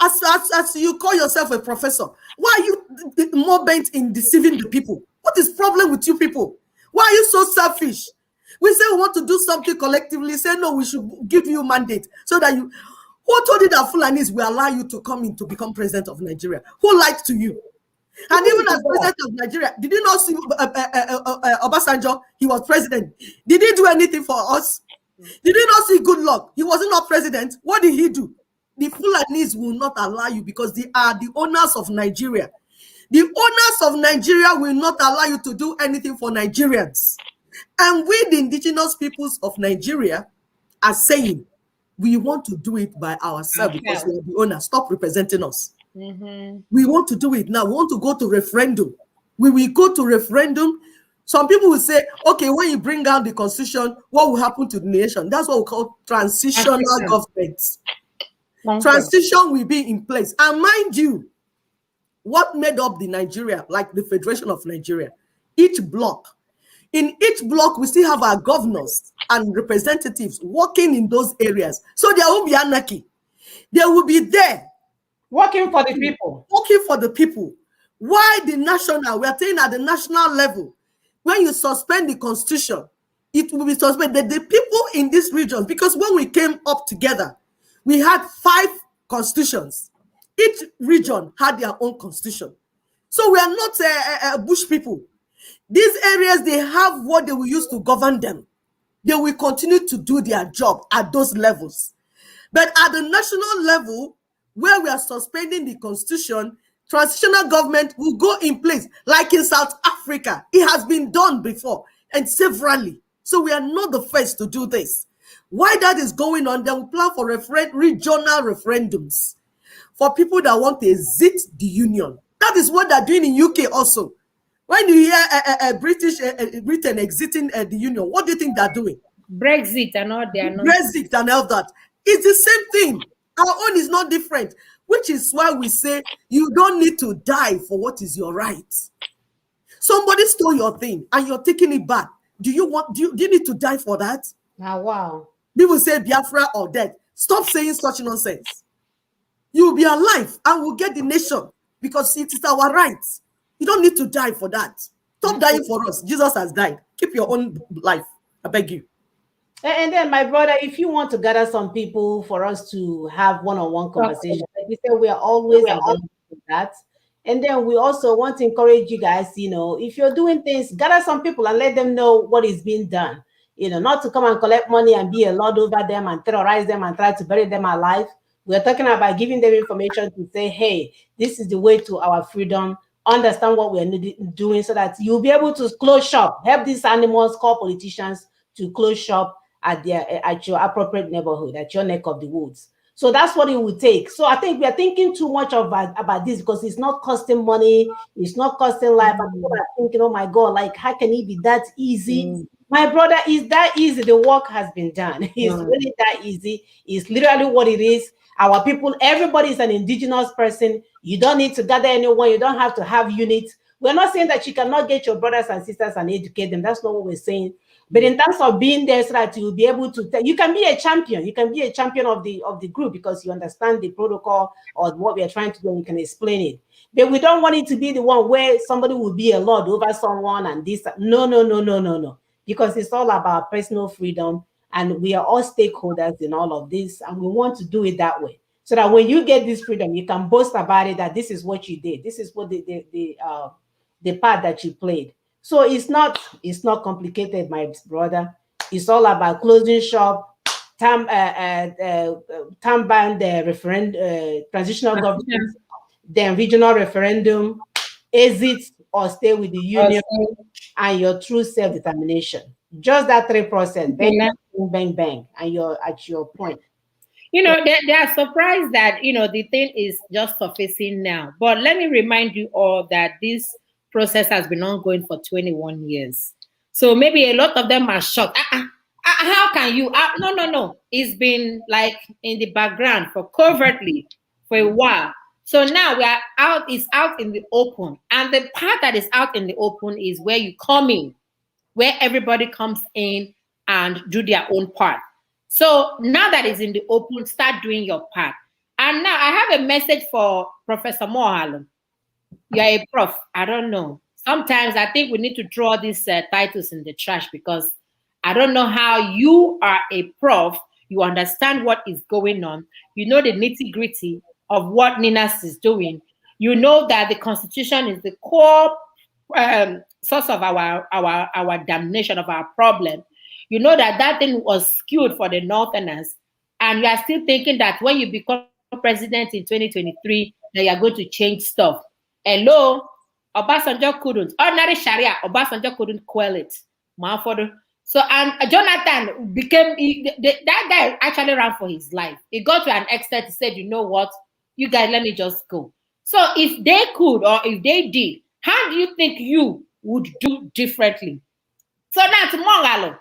As you call yourself a professor, why are you more bent in deceiving the people? What is the problem with you people? Why are you so selfish? We say we want to do something collectively. Say, no, we should give you a mandate so that you... Who told you that Fulanis will allow you to come in to become president of Nigeria? Who lied to you? And even as president of Nigeria, did you not see Obasanjo? He was president. Did he do anything for us? Did you not see Good Luck? He wasn't not president. What did he do? The Fulanis will not allow you because they are the owners of Nigeria. The owners of Nigeria will not allow you to do anything for Nigerians. And we, the indigenous peoples of Nigeria, are saying we want to do it by ourselves because we are the owners. Stop representing us. We want to do it now. We want to go to referendum. We will go to referendum. Some people will say, okay, when you bring out the constitution, what will happen to the nation? That's what we call transitional government. Transition will be in place. And mind you, what made up the Nigeria, like the Federation of Nigeria, each block, in each block, we still have our governors and representatives working in those areas. So there won't be anarchy. They will be there. Working for the people. Working for the people. Why the national? We are saying at the national level, when you suspend the constitution, it will be suspended. The people in these regions, because when we came up together, we had 5 constitutions. Each region had their own constitution. So we are not bush people. These areas, they have what they will use to govern them. They will continue to do their job at those levels. But at the national level, where we are suspending the constitution, transitional government will go in place, like in South Africa. It has been done before and severally. So we are not the first to do this. Why that is going on, they will plan for regional referendums for people that want to exit the union. That is what they're doing in UK also. When you hear Britain exiting the union, what do you think they're doing? Brexit and all that. Brexit and all that. It's the same thing. Our own is not different, which is why we say you don't need to die for what is your right. Somebody stole your thing and you're taking it back. Do you need to die for that? Wow. People say Biafra or death. Stop saying such nonsense. You will be alive and we'll get the nation because it is our right. You don't need to die for that. Stop dying for us. Jesus has died. Keep your own life. I beg you. And then, my brother, if you want to gather some people for us to have one-on-one conversation, like we said, we are always available for that. And then we also want to encourage you guys, if you're doing things, gather some people and let them know what is being done. Not to come and collect money and be a lord over them and terrorize them and try to bury them alive. We're talking about giving them information to say, hey, this is the way to our freedom. Understand what we're doing so that you'll be able to close shop, help these animals, call politicians to close shop at your appropriate neighborhood, at your neck of the woods. So that's what it would take. So I think we are thinking too much about this because it's not costing money, it's not costing life. And people are thinking, oh my God, like how can it be that easy? My brother, is that easy? The work has been done. It's really that easy. It's literally what it is. Our people, everybody is an indigenous person. You don't need to gather anyone. You don't have to have units. We're not saying that you cannot get your brothers and sisters and educate them. That's not what we're saying. But in terms of being there so that you'll be able to, you can be a champion. You can be a champion of the group because you understand the protocol or what we are trying to do and you can explain it. But we don't want it to be the one where somebody will be a lord over someone and this. No. Because it's all about personal freedom and we are all stakeholders in all of this. And we want to do it that way. So that when you get this freedom, you can boast about it that this is what you did. This is what the part that you played. So it's not complicated, my brother. It's all about closing shop, time bound transitional government, then regional referendum, exit or stay with the union, and your true self-determination. Just that 3%. Bang, bang, and you're at your point. You know, they are surprised that, you know, the thing is just surfacing now. But let me remind you all that this process has been ongoing for 21 years. So maybe a lot of them are shocked. How can you? No. It's been like in the background for covertly for a while. So now we are out, it's out in the open. And the part that is out in the open is where you come in, where everybody comes in and do their own part. So now that it's in the open, start doing your part. And now I have a message for Professor Mohalo. You're a prof. I don't know. Sometimes I think we need to throw these titles in the trash because I don't know how you are a prof. You understand what is going on. You know the nitty-gritty of what NINAS is doing. You know that the Constitution is the core source of our damnation, of our problem. You know that thing was skewed for the Northerners, and you are still thinking that when you become president in 2023, that you are going to change stuff. Hello, Obasanjo couldn't. Ordinary Sharia, Obasanjo couldn't quell it. So, and Jonathan became, that guy actually ran for his life. He got to an extent, he said, you know what, you guys, let me just go. So if they could, or if they did, how do you think you would do differently? So now tomorrow,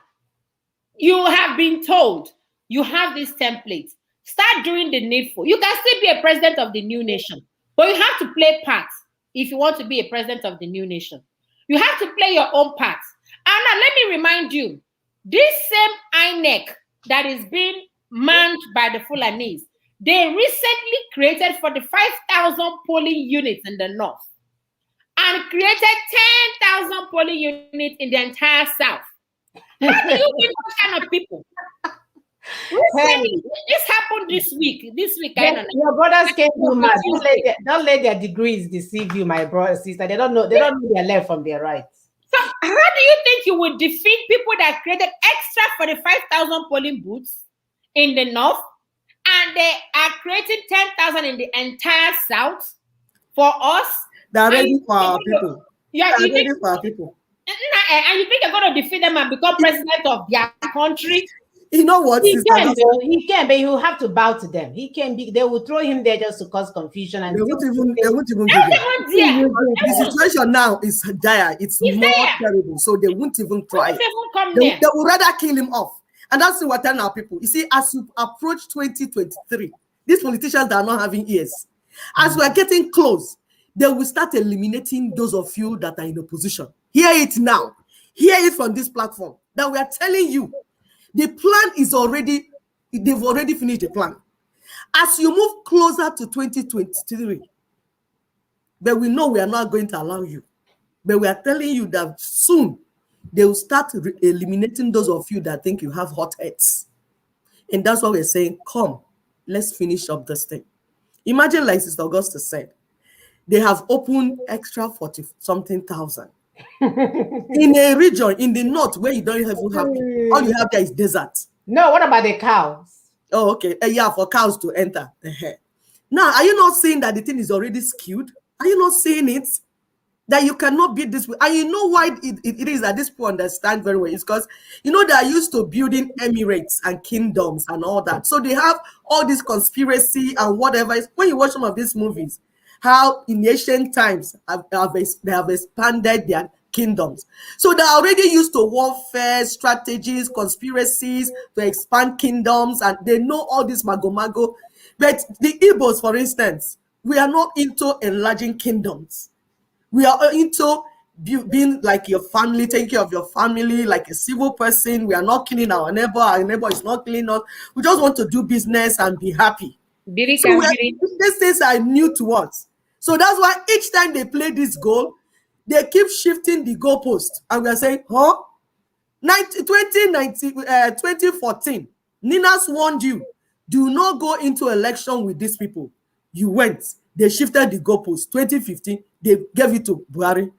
you have been told you have this template. Start doing the needful. You can still be a president of the new nation, but you have to play parts if you want to be a president of the new nation. You have to play your own part. And now let me remind you, this same INEC that is being manned by the Fulanese, they recently created 45,000 polling units in the north and created 10,000 polling units in the entire south. How do you meet those kind of people? Recently, this happened this week. Your brothers can't do math. Don't let their degrees deceive you, my brother, sister. They don't know their left from their right. So how do you think you would defeat people that created extra 45,000 polling booths in the north, and they are creating 10,000 in the entire south for us? They're ready for our people. Yeah, they're ready for our people. And you think you're going to defeat them and become president of their country? You know what? He can, but you have to bow to them. He can be. They will throw him there just to cause confusion, and they won't even give him. The situation now is dire. It's more terrible. So they won't even try. They would rather kill him off. And that's what we're telling our people. You see, as you approach 2023, these politicians that are not having ears, as we are getting close, they will start eliminating those of you that are in opposition. Hear it now. Hear it from this platform that we are telling you. The plan is already, they've already finished the plan. As you move closer to 2023, but we know we are not going to allow you. But we are telling you that soon they will start eliminating those of you that think you have hot heads. And that's why we're saying, come, let's finish up this thing. Imagine, like Sister Augusta said, they have opened extra 40-something thousand. In a region in the north where you don't even have, all you have there is desert. No, what about the cows? Oh, okay. Yeah, for cows to enter. Now, are you not seeing that the thing is already skewed? Are you not seeing it? That you cannot beat this way. And you know why it is that this people understand very well. It's because, you know, they are used to building emirates and kingdoms and all that. So they have all this conspiracy and whatever. When you watch some of these movies, how in ancient times they have expanded their kingdoms. So they're already used to warfare, strategies, conspiracies to expand kingdoms, and they know all this mago. But the Igbos, for instance, we are not into enlarging kingdoms. We are into being like your family, taking care of your family, like a civil person. We are not killing our neighbor is not killing us. We just want to do business and be happy. So these things are new to us. So that's why each time they play this goal, they keep shifting the goalpost. And we are saying, 2014, Ninas warned you, do not go into election with these people. You went. They shifted the goalpost. 2015, they gave it to Buhari.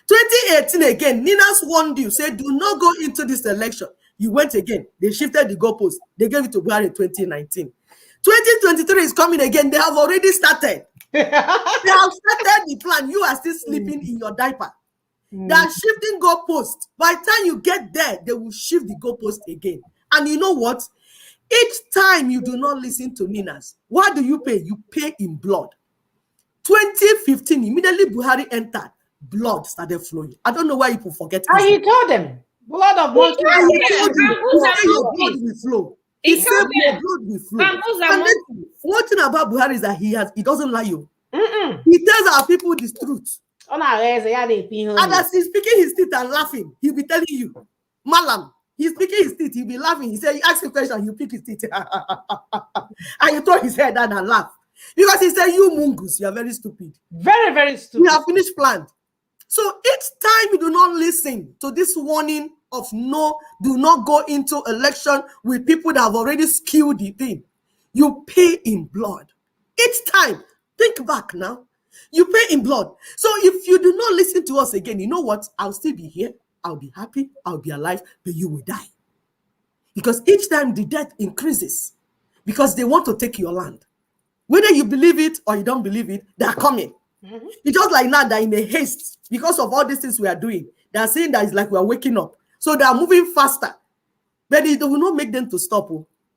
2018 again, Ninas warned you, said do not go into this election. You went again. They shifted the goalpost. They gave it to Buhari in 2019. 2023 is coming again. They have already started. They have started the plan. You are still sleeping in your diaper. They are shifting goalposts. By the time you get there, they will shift the goalpost again. And you know what? Each time you do not listen to Ninas, what do you pay? You pay in blood. 2015, immediately Buhari entered, blood started flowing. I don't know why people forget. And he told them, blood of monkey. He told you, your blood will flow. He said your blood will flow. And then, one thing about Buhari is that he doesn't lie you. He tells our people the truth. And as he's speaking his teeth and laughing, he'll be telling you, Malam, he's speaking his teeth, he'll be laughing. He said, you ask a question, you pick his teeth. And you throw his head down and laugh. Because he said, you Mungus, you are very stupid. Very, very stupid. We have finished planned. So each time you do not listen to this warning of no, do not go into election with people that have already skewed the thing, you pay in blood. Each time, think back now, you pay in blood. So if you do not listen to us again, you know what? I'll still be here. I'll be happy. I'll be alive, but you will die. Because each time the death increases because they want to take your land. Whether you believe it or you don't believe it, they are coming. It's just like now that in a haste, because of all these things we are doing, they are saying that it's like we are waking up. So they are moving faster. But it will not make them to stop.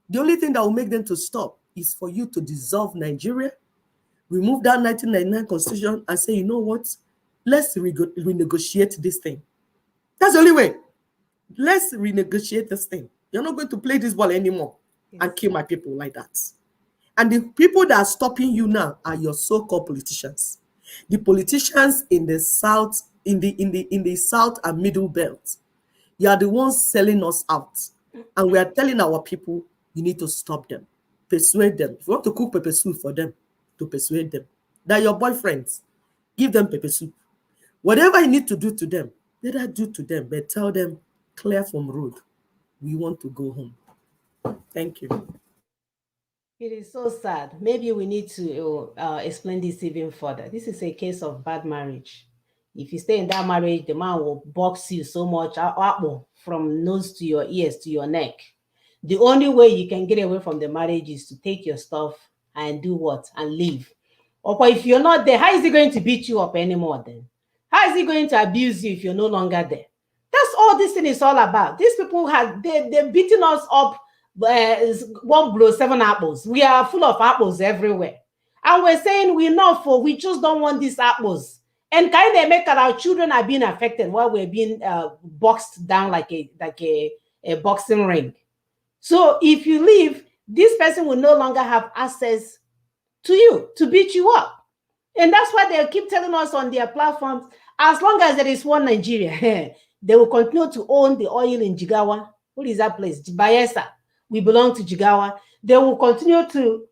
The only thing that will make them to stop is for you to dissolve Nigeria, remove that 1999 constitution and say, you know what? Let's renegotiate this thing. That's the only way. Let's renegotiate this thing. You're not going to play this ball anymore and kill my people like that. And the people that are stopping you now are your so-called politicians. The politicians in the south, in the south and middle belt. You are the ones selling us out. And we are telling our people, you need to stop them. Persuade them. If you want to cook pepper soup for them, to persuade them. They're your boyfriends. Give them pepper soup. Whatever you need to do to them, let us do to them. But tell them, clear from road. We want to go home. Thank you. It is so sad. Maybe we need to explain this even further. This is a case of bad marriage. If you stay in that marriage, the man will box you so much from nose to your ears to your neck. The only way you can get away from the marriage is to take your stuff and do what? And leave. Or if you're not there, how is he going to beat you up anymore then? How is he going to abuse you if you're no longer there? That's all this thing is all about. These people they're beating us up. One blow, 7 apples. We are full of apples everywhere. And we're saying we're not for, we just don't want these apples. And kind of make that our children are being affected while we're being boxed down like a boxing ring. So if you leave, this person will no longer have access to you to beat you up. And that's why they keep telling us on their platforms, as long as there is one Nigeria, they will continue to own the oil in Jigawa. What is that place? Bayelsa. We belong to Jigawa. They will continue to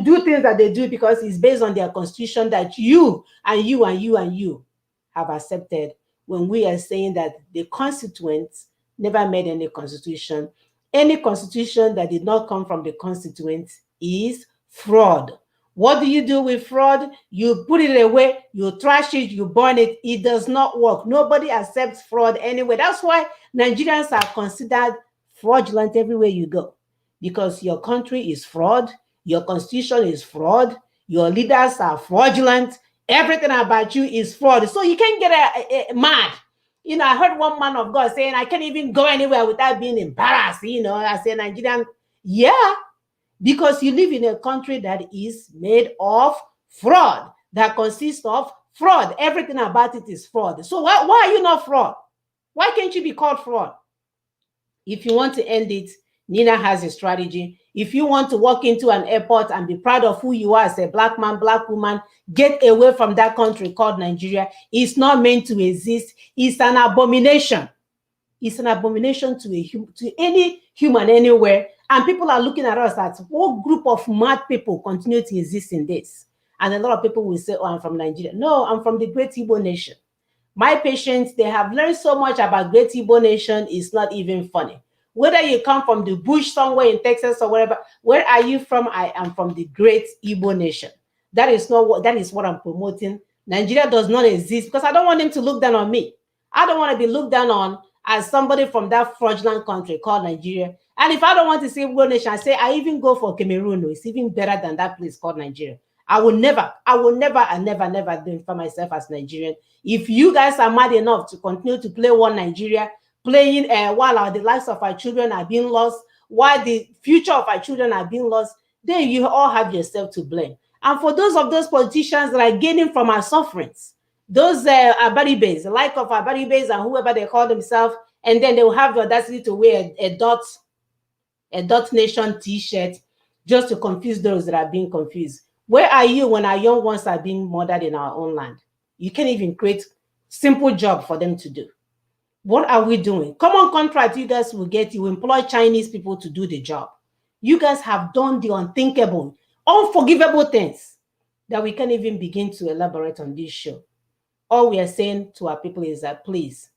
do things that they do because it's based on their constitution that you and you and you and you have accepted, when we are saying that the constituents never made any constitution. Any constitution that did not come from the constituents is fraud. What do you do with fraud? You put it away, you trash it, you burn it. It does not work. Nobody accepts fraud anyway. That's why Nigerians are considered fraudulent everywhere you go. because your country is fraud, your constitution is fraud, your leaders are fraudulent, everything about you is fraud. So you can't get mad. You know, I heard one man of God saying, I can't even go anywhere without being embarrassed. You know, I say, Nigerian, yeah, because you live in a country that is made of fraud, that consists of fraud. Everything about it is fraud. So why are you not fraud? Why can't you be called fraud? If you want to end it, Nina has a strategy. If you want to walk into an airport and be proud of who you are as a black man, black woman, get away from that country called Nigeria. It's not meant to exist. It's an abomination. It's an abomination to any human anywhere. And people are looking at us as what group of mad people continue to exist in this. And a lot of people will say, oh, I'm from Nigeria. No, I'm from the Great Igbo Nation. My patients, they have learned so much about Great Igbo Nation, it's not even funny. Whether you come from the bush somewhere in Texas or wherever, where are you from? I am from the Great Igbo Nation. That is what I'm promoting. Nigeria does not exist because I don't want them to look down on me. I don't want to be looked down on as somebody from that fraudulent country called Nigeria. And if I don't want to say Igbo Nation, I say I even go for Cameroon. It's even better than that place called Nigeria. I will never identify myself as Nigerian. If you guys are mad enough to continue to play one Nigeria, playing while the lives of our children are being lost, while the future of our children are being lost, then you all have yourself to blame. And for those politicians that are gaining from our sufferings, those Abaribes, the like of Abaribes and whoever they call themselves, and then they will have the audacity to wear a dot nation t-shirt just to confuse those that are being confused. Where are you when our young ones are being murdered in our own land? You can't even create simple job for them to do. What are we doing? Common contract you guys will get, you employ Chinese people to do the job. You guys have done the unthinkable, unforgivable things that we can't even begin to elaborate on this show. All we are saying to our people is that, please,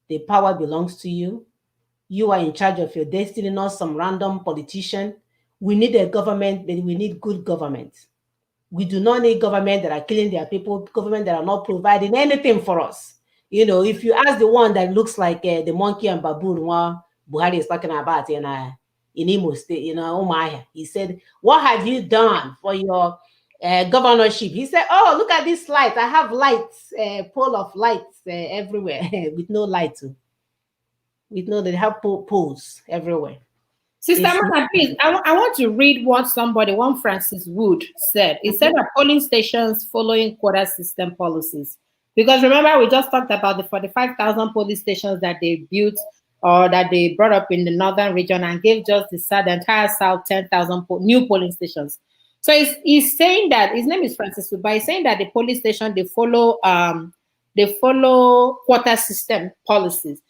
the power belongs to you. You are in charge of your destiny, not some random politician. We need a government, but we need good government. We do not need government that are killing their people, government that are not providing anything for us. You know, if you ask the one that looks like the monkey and baboon, one Buhari is talking about in Imo State, you know, Umaya, he said, what have you done for your governorship? He said, oh, look at this light. I have lights, pole of lights everywhere with no light. With no, they have poles everywhere. Sister Mama, please, I want to read what one Francis Wood said. He said that polling stations following quota system policies. Because remember, we just talked about the 45,000 polling stations that they built or that they brought up in the northern region and gave just the entire south 10,000 new polling stations. So he's saying that, his name is Francis Wood, but he's saying that the polling station, they follow quota system policies.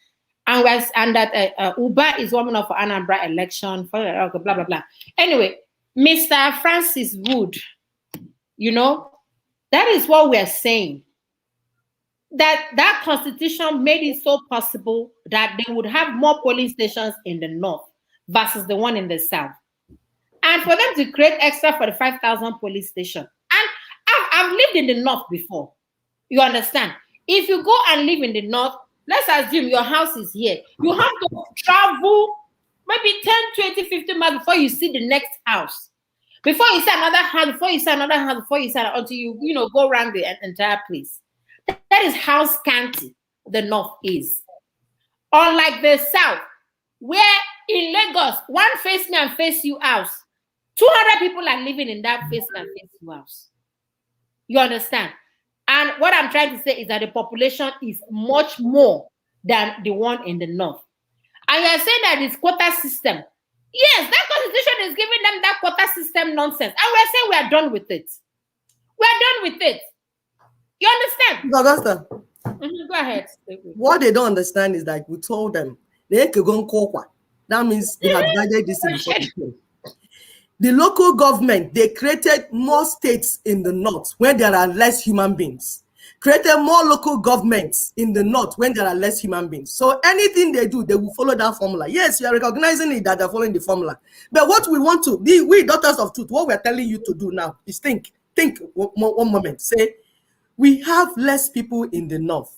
And that Uba is woman of Anambra election, blah, blah, blah. Anyway, Mr. Francis Wood, you know, that is what we're saying. That constitution made it so possible that they would have more polling stations in the north versus the one in the south. And for them to create extra 45,000 police stations. And I've lived in the north before. You understand? If you go and live in the north, let's assume your house is here. You have to travel maybe 10, 20, 50 miles before you see the next house. Before you see another house, before you see another house, before you see until you go around the entire place. That is how scanty the north is. Unlike the south, where in Lagos, one face me and face you house, 200 people are living in that face me and face you house. You understand? And what I'm trying to say is that the population is much more than the one in the north. And you're saying that it's quota system. Yes, that constitution is giving them that quota system nonsense. And we're saying we are done with it. We're done with it. You understand? Augusta. Go ahead. What they don't understand is that we told them they could go Kokwa. That means they have guided this in the The local government, they created more states in the north when there are less human beings. Created more local governments in the north when there are less human beings. So anything they do, they will follow that formula. Yes, you are recognizing it that they're following the formula. But what we want to, we daughters of truth, what we're telling you to do now is think one moment. Say, we have less people in the north.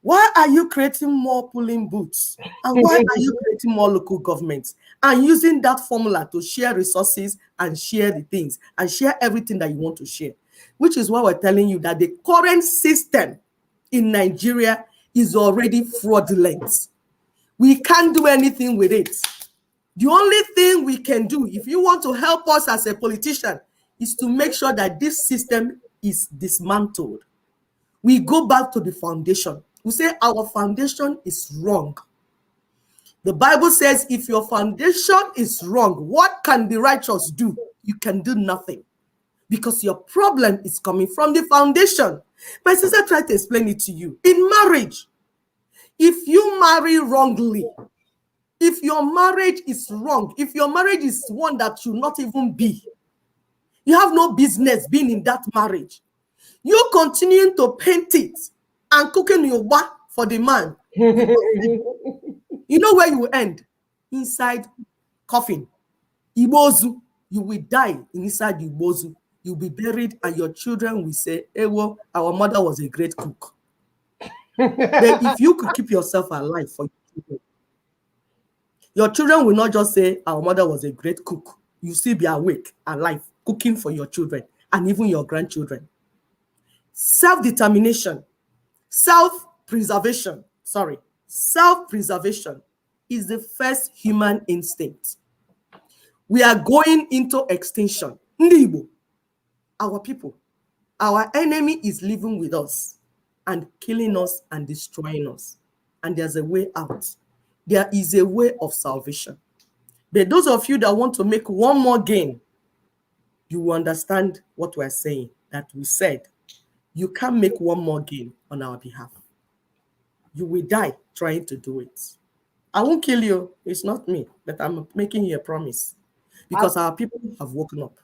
Why are you creating more polling booths? And why are you creating more local governments? And using that formula to share resources and share the things and share everything that you want to share. Which is why we're telling you that the current system in Nigeria is already fraudulent. We can't do anything with it. The only thing we can do, if you want to help us as a politician, is to make sure that this system is dismantled. We go back to the foundation. We say our foundation is wrong. The Bible says if your foundation is wrong, what can the righteous do? You can do nothing, because your problem is coming from the foundation. My sister tried to explain it to you. In marriage, if you marry wrongly, if your marriage is wrong, if your marriage is one that should not even be, you have no business being in that marriage. You continuing to paint it and cooking your work for the man. You know where you will end? Inside coffin. Ibozu. You will die inside the Ibozu. You'll be buried and your children will say, Ewo, our mother was a great cook. Then if you could keep yourself alive for your children will not just say, our mother was a great cook. You still be awake, alive, cooking for your children and even your grandchildren. Self-determination, self-preservation is the first human instinct. We are going into extinction. Ndibo, our people, our enemy is living with us and killing us and destroying us. And there's a way out. There is a way of salvation. But those of you that want to make one more gain, you will understand what we're saying, that we said, you can't make one more gain on our behalf. You will die trying to do it. I won't kill you. It's not me, but I'm making you a promise, because our people have woken up.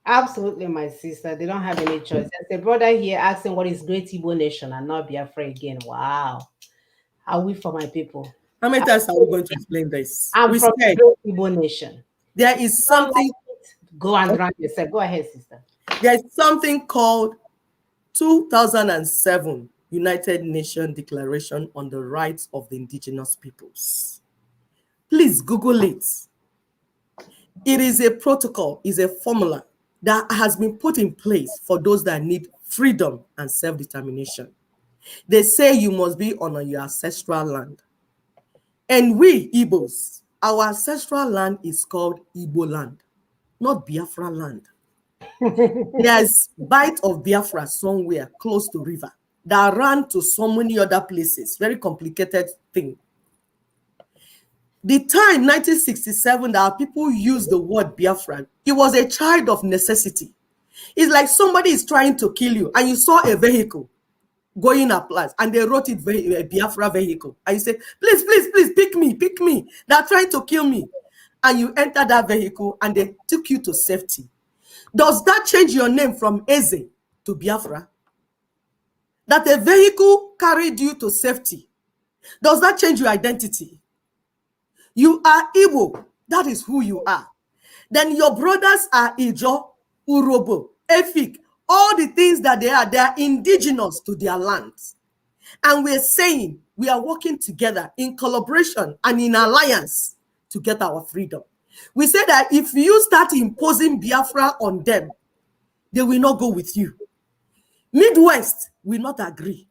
Absolutely, my sister. They don't have any choice. There's a brother here asking what is Great Igbo Nation and not Biafra again. Wow. Are we for my people? How many times are we going to explain this? I'm from the Great Igbo Nation. There is something. Go and run yourself. Go ahead, sister. There's something called 2007 United Nations Declaration on the Rights of the Indigenous Peoples. Please Google it. It is a protocol, is a formula that has been put in place for those that need freedom and self-determination. They say you must be on your ancestral land. And we, Igbos, our ancestral land is called Igbo land, not Biafra land. There's bite of Biafra somewhere close to river that ran to so many other places. Very complicated thing. The time, 1967, that our people used the word Biafra, it was a child of necessity. It's like somebody is trying to kill you and you saw a vehicle going up and they wrote it a Biafra vehicle. And you say, please, please, please, pick me, pick me. They're trying to kill me. And you enter that vehicle and they took you to safety. Does that change your name from Eze to Biafra? That a vehicle carried you to safety. Does that change your identity? You are Igbo. That is who you are. Then your brothers are Ijo, Urobo, Efik. All the things that they are indigenous to their lands. And we're saying we are working together in collaboration and in alliance to get our freedom. We say that if you start imposing Biafra on them, they will not go with you. Midwest will not agree.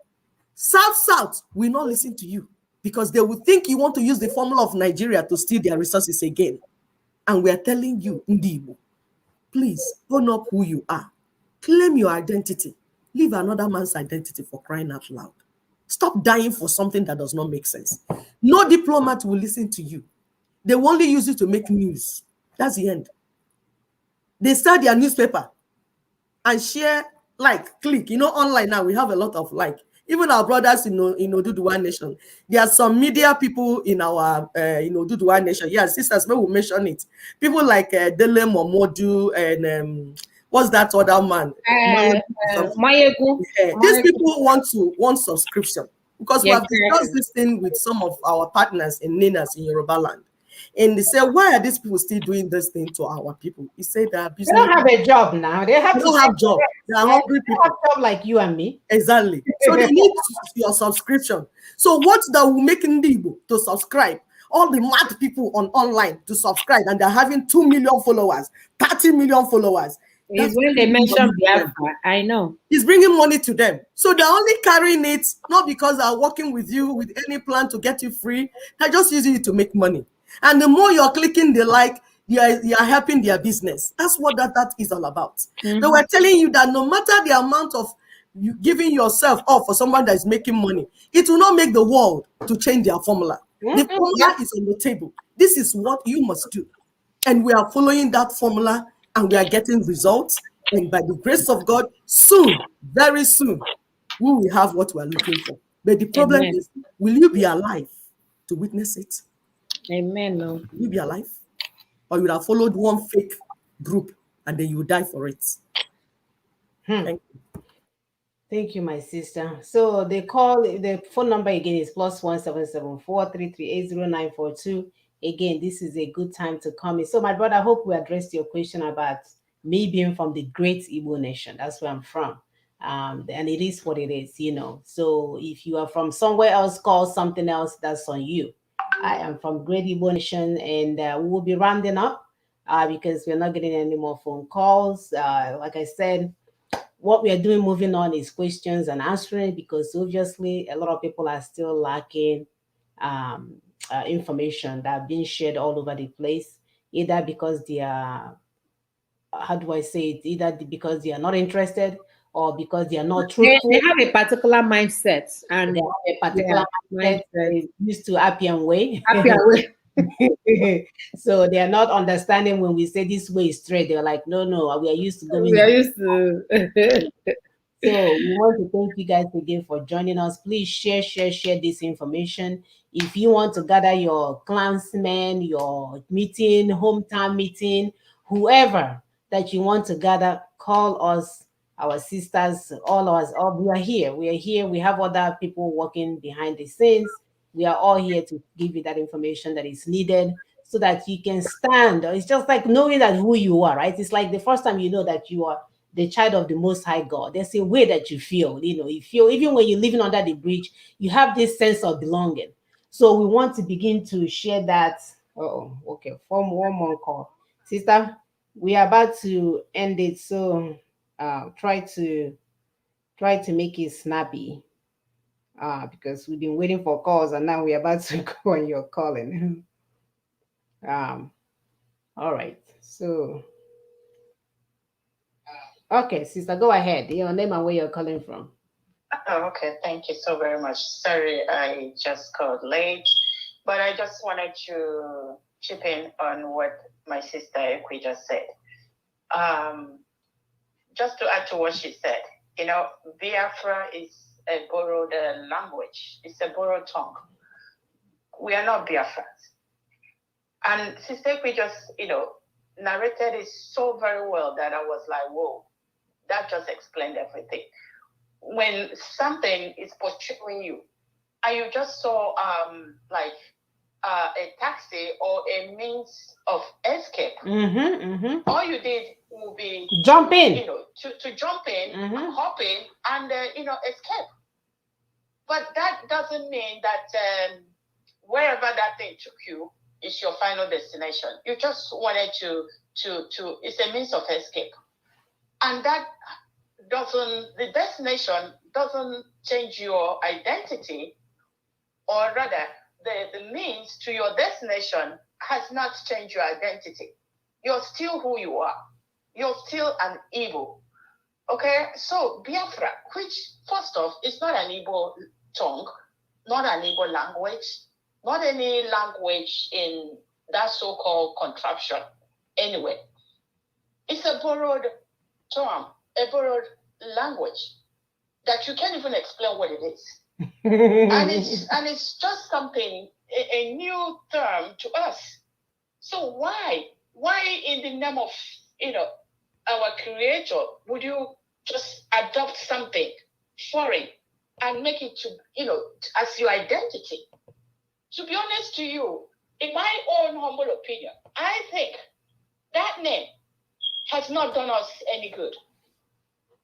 South will not listen to you because they will think you want to use the formula of Nigeria to steal their resources again. And we are telling you, Ndibo, please own up who you are. Claim your identity. Leave another man's identity, for crying out loud. Stop dying for something that does not make sense. No diplomat will listen to you. They will only use you to make news. That's the end. They start their newspaper and share, like, click. You know, online now we have a lot of like. Even our brothers in Oduduwa Nation, there are some media people in our Oduduwa Nation. Yeah, sisters, we will mention it. People like Dele Momodu and what's that other man? Mayegu. Yeah. These people want subscription because we have discussed this thing with some of our partners in Ninas in Yoruba land. And they say, why are these people still doing this thing to our people? He said that They don't have a job now. They have they to don't have job. They are hungry they people. have job like you and me. Exactly. So they need your subscription. So what that will make Ndibo to subscribe? All the mad people on online to subscribe, and they're having 2 million followers, 30 million followers. Is when they mention Biafra, I know. He's bringing money to them. So they're only carrying it, not because they're working with you with any plan to get you free. They're just using it to make money. And the more you're clicking the like, you're helping their business. That's what that is all about. Mm-hmm. They were telling you that no matter the amount of you giving yourself up for someone that is making money, it will not make the world to change their formula. The formula is on the table. This is what you must do. And we are following that formula, and we are getting results. And by the grace of God, soon, very soon, we will have what we are looking for. But the problem Amen. is, will you be alive to witness it? Amen. No. Will you be alive? Or you would have followed one fake group and then you will die for it. Thank you. Thank you, my sister. So the phone number again is +177 3380942. Again, this is a good time to come in. So my brother, I hope we addressed your question about me being from the great Igbo nation. That's where I'm from. And it is what it is, you know. So if you are from somewhere else called something else, that's on you. I am from Great Igbo Nation, and we will be rounding up because we're not getting any more phone calls. Like I said, what we are doing moving on is questions and answering, because obviously a lot of people are still lacking information that are being shared all over the place, either because they are, how do I say it, either because they are not interested or because they are not truthful. They have a particular mindset, and They have a particular mindset. They're used to Appian way. So they are not understanding when we say this way is straight. They're like, no, we are used to going. We are used to. So we want to thank you guys again for joining us. Please share this information. If you want to gather your clansmen, your meeting, hometown meeting, whoever that you want to gather, call us, our sisters, all of us. All we are here. We are here. We have other people working behind the scenes. We are all here to give you that information that is needed so that you can stand. It's just like knowing that who you are, right? It's like the first time you know that you are the child of the Most High God. There's a way that you feel, you feel, even when you're living under the bridge, you have this sense of belonging. So we want to begin to share that. Oh, okay. One more call. Sister, we are about to end it. So try to make it snappy. Because we've been waiting for calls and now we're about to go on your calling. All right. So okay, sister, go ahead. Your name and where you're calling from. Oh, okay. Thank you so very much. Sorry, I just called late, but I just wanted to chip in on what my sister Ekwe just said. Just to add to what she said, Biafra is a borrowed language. It's a borrowed tongue. We are not Biafrans. And Sister Ekwe just, narrated it so very well that I was like, whoa, that just explained everything. When something is pursuing you, and you just saw a taxi or a means of escape, all you did will be jump in, to jump in, hop in, and escape. But that doesn't mean that wherever that thing took you is your final destination. You just wanted to it's a means of escape, and that the destination doesn't change your identity, or rather the means to your destination has not changed your identity. You're still who you are. You're still an Igbo. Okay, so Biafra, which first off is not an Igbo tongue, not an Igbo language, not any language in that so-called contraption anyway. It's a borrowed term, a borrowed language that you can't even explain what it is. and it's just something, a new term to us. So why in the name of our creator would you just adopt something foreign and make it to as your identity? To be honest to you, in my own humble opinion, I think that name has not done us any good.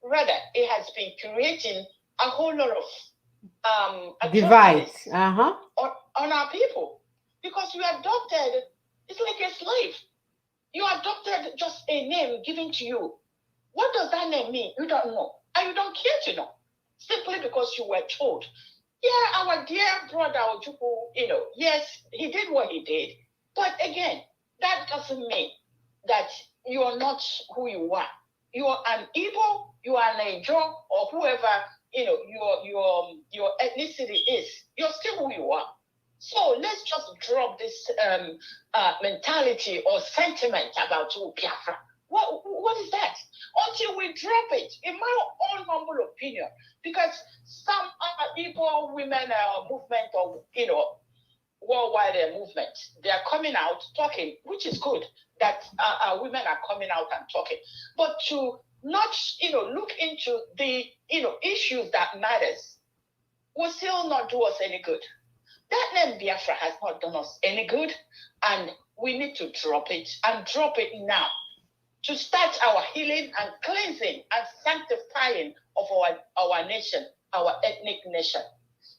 Rather, it has been creating a whole lot of divide on our people, because you adopted, it's like a slave. You adopted just a name given to you. What does that name mean? You don't know, and you don't care to know, simply because you were told. Yeah, our dear brother Ojukwu, yes, he did what he did, but again, that doesn't mean that you are not who you are. You are an Igbo, you are an Ejo, or whoever your ethnicity is. You're still who you are. So let's just drop this mentality or sentiment about Biafra. What is that? Until we drop it, in my own humble opinion, because some Igbo women movement or worldwide movement, they are coming out talking, which is good that women are coming out and talking, but to not look into the issues that matters will still not do us any good. That name Biafra has not done us any good, and we need to drop it, and drop it now, to start our healing and cleansing and sanctifying of our nation, our ethnic nation.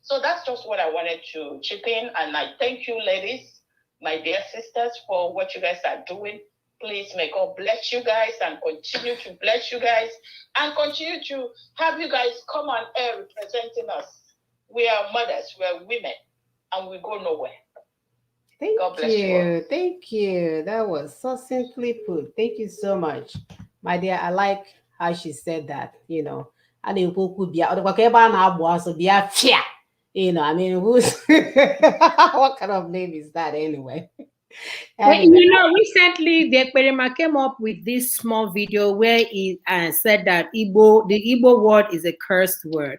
So that's just what I wanted to chip in, and I thank you, ladies, my dear sisters, for what you guys are doing. Please may God bless you guys and continue to bless you guys and continue to have you guys come on air representing us. We are mothers, we are women, and we go nowhere. Thank you. Thank you. That was so simply put. Thank you so much, my dear. I like how she said that. I mean, who's what kind of name is that anyway? Well, recently the Ekperima came up with this small video where he said that the Igbo word is a cursed word.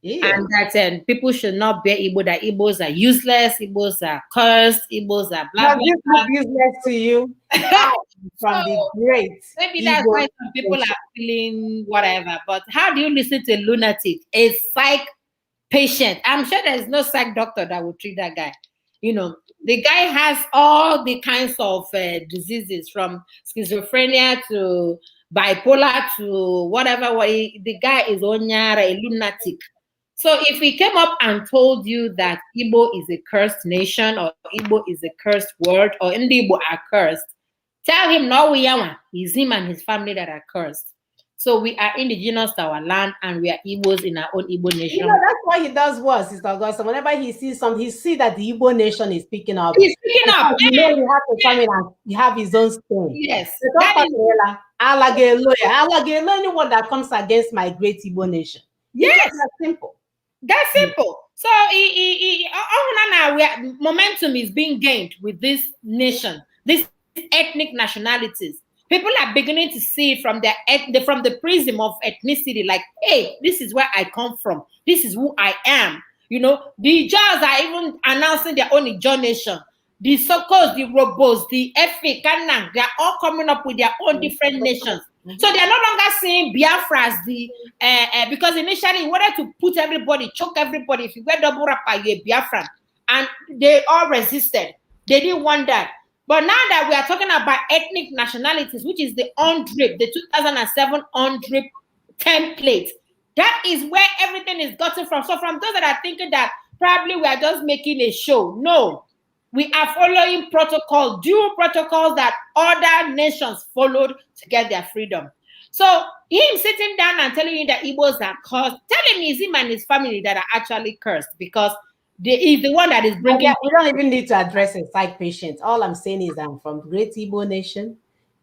Yeah. And that people should not bear Igbo, that Igbos are useless, Igbos are cursed, Igbos are blah, blah, blah. Useless to you from the great. Maybe that's why some people are feeling whatever. But how do you listen to a lunatic, a psych patient? I'm sure there's no psych doctor that would treat that guy. The guy has all the kinds of diseases, from schizophrenia to bipolar to whatever. The guy is a lunatic. So if he came up and told you that Igbo is a cursed nation, or Igbo is a cursed word, or Ndi Igbo are cursed, tell him no, it's him and his family that are cursed. So we are indigenous to our land, and we are Igbos in our own Igbo nation. That's what he does worse, Sister Augusta. Whenever he sees something, he sees that the Igbo nation is picking up. He's picking up. He have to come in and he have his own stone. Yes. Anyone that comes against my great Igbo nation. Yes. That's simple. That's simple. So momentum is being gained with this nation, these ethnic nationalities. People are beginning to see it from the prism of ethnicity, like, hey, this is where I come from. This is who I am. The Jaws are even announcing their own Ijaw nation. The Sokos, the Robos, the Efe, Kanang, they are all coming up with their own different nations. So they are no longer seeing Biafra as because initially you wanted to put everybody, choke everybody. If you wear double wrapper, you're Biafran. And they all resisted. They didn't want that. But now that we are talking about ethnic nationalities, which is the UNDRIP, the 2007 UNDRIP template, that is where everything is gotten from. So from those that are thinking that probably we are just making a show, no. We are following due protocols that other nations followed to get their freedom. So him sitting down and telling you that Igbos are cursed, tell him it's him and his family that are actually cursed, because he's the one that is bringing. Yeah, we don't even need to address a psych patient. All I'm saying is I'm from Great Igbo Nation.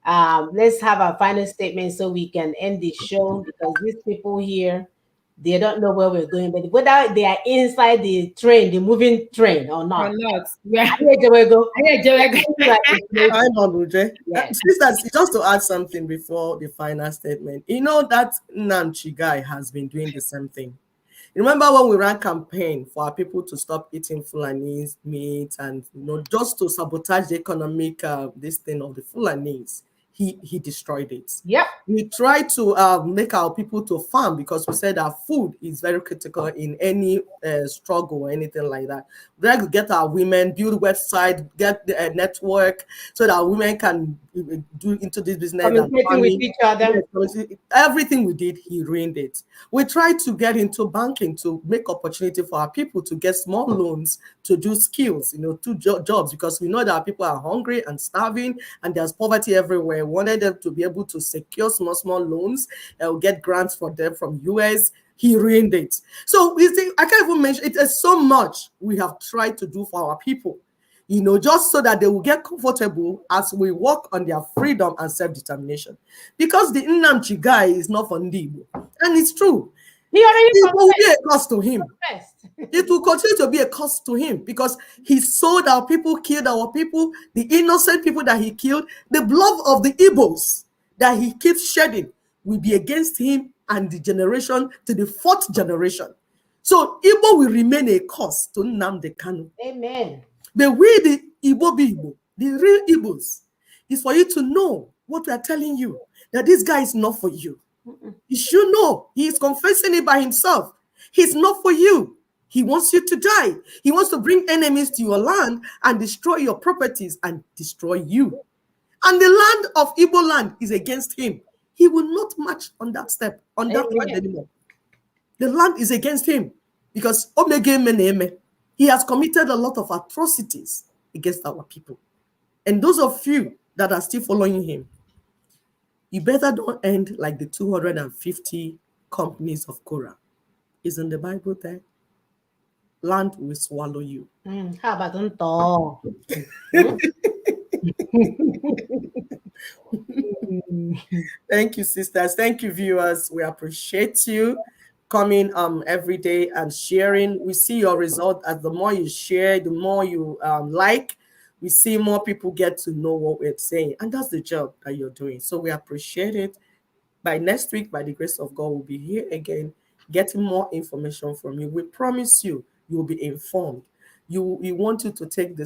Let's have a final statement so we can end the show, because these people here, they don't know where we're going, but whether they are inside the train, the moving train or not. Yeah. Sisters, just to add something before the final statement. That Namchi guy has been doing the same thing. Remember when we ran campaign for our people to stop eating Fulanese meat and just to sabotage the economic this thing of the Fulanese. he destroyed it. Yep. We try to make our people to farm because we said that food is very critical in any struggle or anything like that. We like to get our women, build website, get the network so that women can do into this business. Communicating with each other. Everything we did, he ruined it. We tried to get into banking to make opportunity for our people to get small loans to do skills, to jobs, because we know that our people are hungry and starving and there's poverty everywhere. We wanted them to be able to secure small loans, get grants for them from US. He ruined it. So I can't even mention it. There's so much we have tried to do for our people, just so that they will get comfortable as we work on their freedom and self-determination. Because the Nnamdi guy is not for Ndibo. And it's true. It will be a cost to him. It will continue to be a cost to him because he sold our people, killed our people, the innocent people that he killed. The blood of the Igbos that he keeps shedding will be against him and the generation to the 4th generation. So Igbo will remain a cost to Nnamdi Kanu. Amen. But we, the Igbo, the real Igbos, is for you to know what we are telling you, that this guy is not for you. You should know. He is confessing it by himself. He's not for you. He wants you to die. He wants to bring enemies to your land and destroy your properties and destroy you. And the land of Igbo land is against him. He will not march on that step, on that land anymore. The land is against him because he has committed a lot of atrocities against our people. And those of you that are still following him, you better don't end like the 250 companies of Korah. Isn't the Bible there? Land will swallow you. How about Unto? Thank you, sisters. Thank you, viewers. We appreciate you coming every day and sharing. We see your result as the more you share, the more you like. We see more people get to know what we're saying. And that's the job that you're doing. So we appreciate it. By next week, by the grace of God, we'll be here again, getting more information from you. We promise you, you'll be informed. We want you to take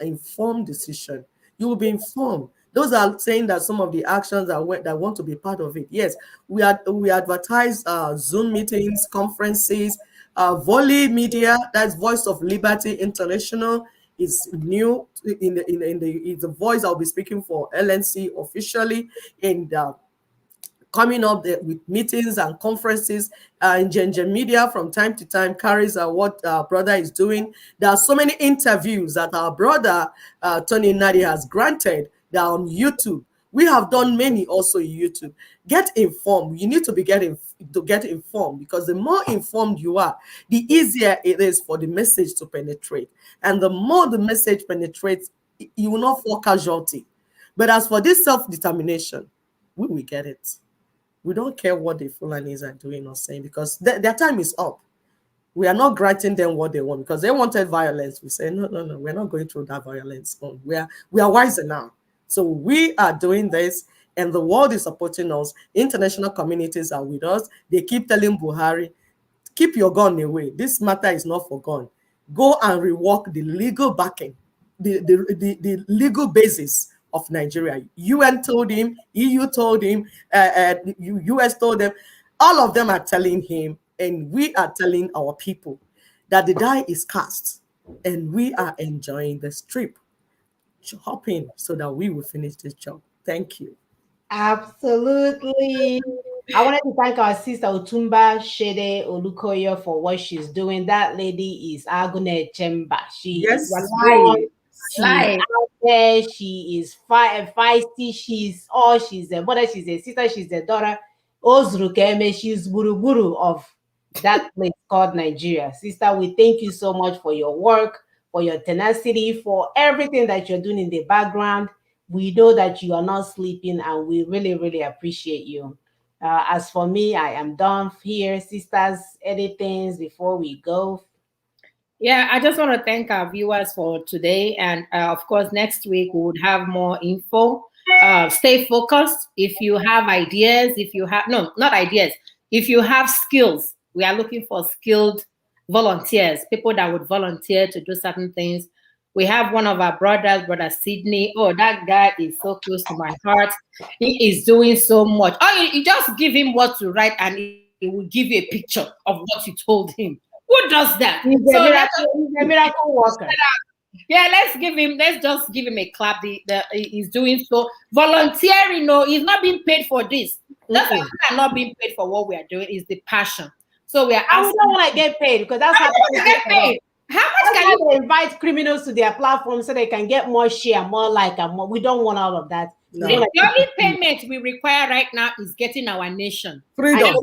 informed decision. You will be informed. Those are saying that some of the actions that want to be part of it. Yes, we advertise Zoom meetings, conferences, Volley Media, that's Voice of Liberty International, is new it's the voice I'll be speaking for LNC officially, and coming up with meetings and conferences. Njenje Media from time to time carries what our brother is doing. There are so many interviews that our brother Tony Nadi has granted that are on YouTube. We have done many also on YouTube. Get informed. You need to get informed, because the more informed you are, the easier it is for the message to penetrate. And the more the message penetrates, you will not fall casualty. But as for this self-determination, we will get it. We don't care what the Fulanis are doing or saying, because their time is up. We are not granting them what they want, because they wanted violence. We say, no, we're not going through that violence. We are wiser now. So we are doing this, and the world is supporting us. International communities are with us. They keep telling Buhari, keep your gun away. This matter is not for gun. Go and rework the legal backing, the legal basis of Nigeria. UN told him, EU told him, US told them. All of them are telling him, and we are telling our people that the die is cast, and we are enjoying the strip hopping so that we will finish this job. Thank you. Absolutely. I wanted to thank our sister Otumba Shede Olukoyo for what she's doing. That lady is Agune Chemba. She is out there. She is feisty. She's a mother. She's a sister. She's a daughter. Ozrukeme. She's Buruburu of that place called Nigeria. Sister, we thank you so much for your work, for your tenacity, for everything that you're doing in the background. We know that you are not sleeping, and we really, really appreciate you. As for me, I am done here. Sisters, any things before we go? Yeah, I just want to thank our viewers for today. And of course, next week we would have more info. Stay focused. If you have ideas, if you have skills, we are looking for skilled volunteers, people that would volunteer to do certain things. We have one of our brothers, Brother Sydney. Oh, that guy is so close to my heart. He is doing so much. Oh, you just give him what to write and he will give you a picture of what you told him. Who does that? He's a miracle worker. Yeah, let's just give him a clap. He's doing so volunteering. No, he's not being paid for this. That's why we're not being paid for what we are doing. Is the passion. So we are asking. I don't want to get paid because that's how people get paid. How much can you invite criminals to their platform so they can get more share, more like, and more? We don't want all of that. No. The only payment we require right now is getting our nation. Freedom.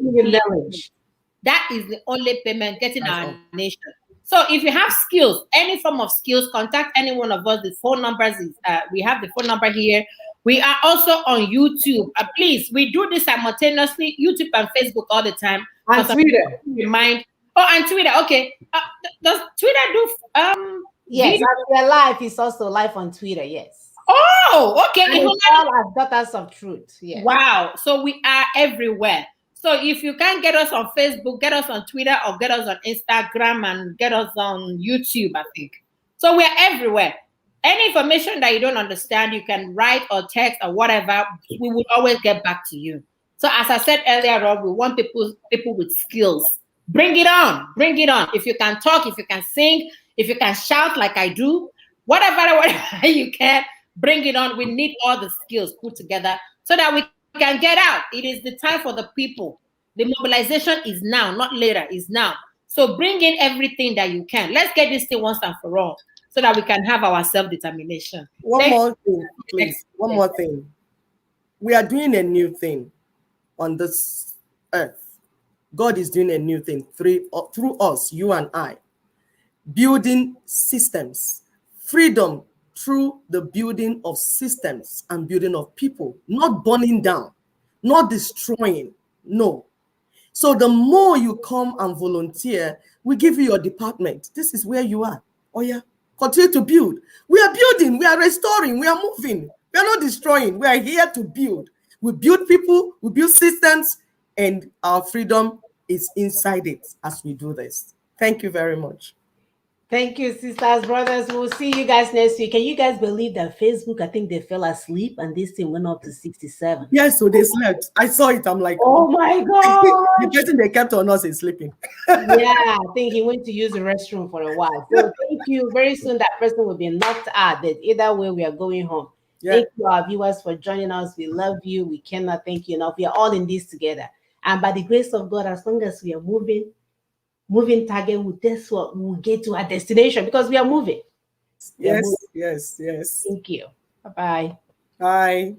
That is the only payment, getting our nation. So if you have skills, any form of skills, contact any one of us. The phone numbers is we have the phone number here. We are also on YouTube. Please, we do this simultaneously, YouTube and Facebook all the time. And Twitter. Remind. Oh, and Twitter. Okay. Does Twitter do? Yes, we're live. It's also live on Twitter. Yes. Oh, okay. And it's all as Daughters of Truth. Yeah. Wow. So we are everywhere. So if you can't get us on Facebook, get us on Twitter or get us on Instagram and get us on YouTube, I think. So we're everywhere. Any information that you don't understand, you can write or text or whatever. We will always get back to you. So as I said earlier on, we want people with skills. Bring it on. Bring it on. If you can talk, if you can sing, if you can shout like I do, whatever you can, bring it on. We need all the skills put together so that we can get out. It is the time for the people. The mobilization is now, not later, is now. So bring in everything that you can. Let's get this thing once and for all so that we can have our self-determination. One more thing, please. One more thing. We are doing a new thing on this earth. God is doing a new thing through us, you and I. Building systems. Freedom through the building of systems and building of people, not burning down, not destroying. No. So the more you come and volunteer, we give you your department. This is where you are. Oh yeah, continue to build. We are building, we are restoring, we are moving. We are not destroying. We are here to build. We build people, we build systems, and our freedom is inside it as we do this. Thank you very much. Thank you, sisters, brothers. We'll see you guys next week. Can you guys believe that Facebook, I think they fell asleep and this thing went up to 67? Yes, so they slept. I saw it. I'm like, oh my God. The person they kept on us is sleeping. Yeah, I think he went to use the restroom for a while. So thank you. Very soon that person will be knocked out. That either way we are going home. Yeah. Thank you, our viewers, for joining us. We love you. We cannot thank you enough. We are all in this together. And by the grace of God, as long as we are moving target, that's what we'll get to our destination because we are moving. Yes. Thank you. Bye-bye. Bye.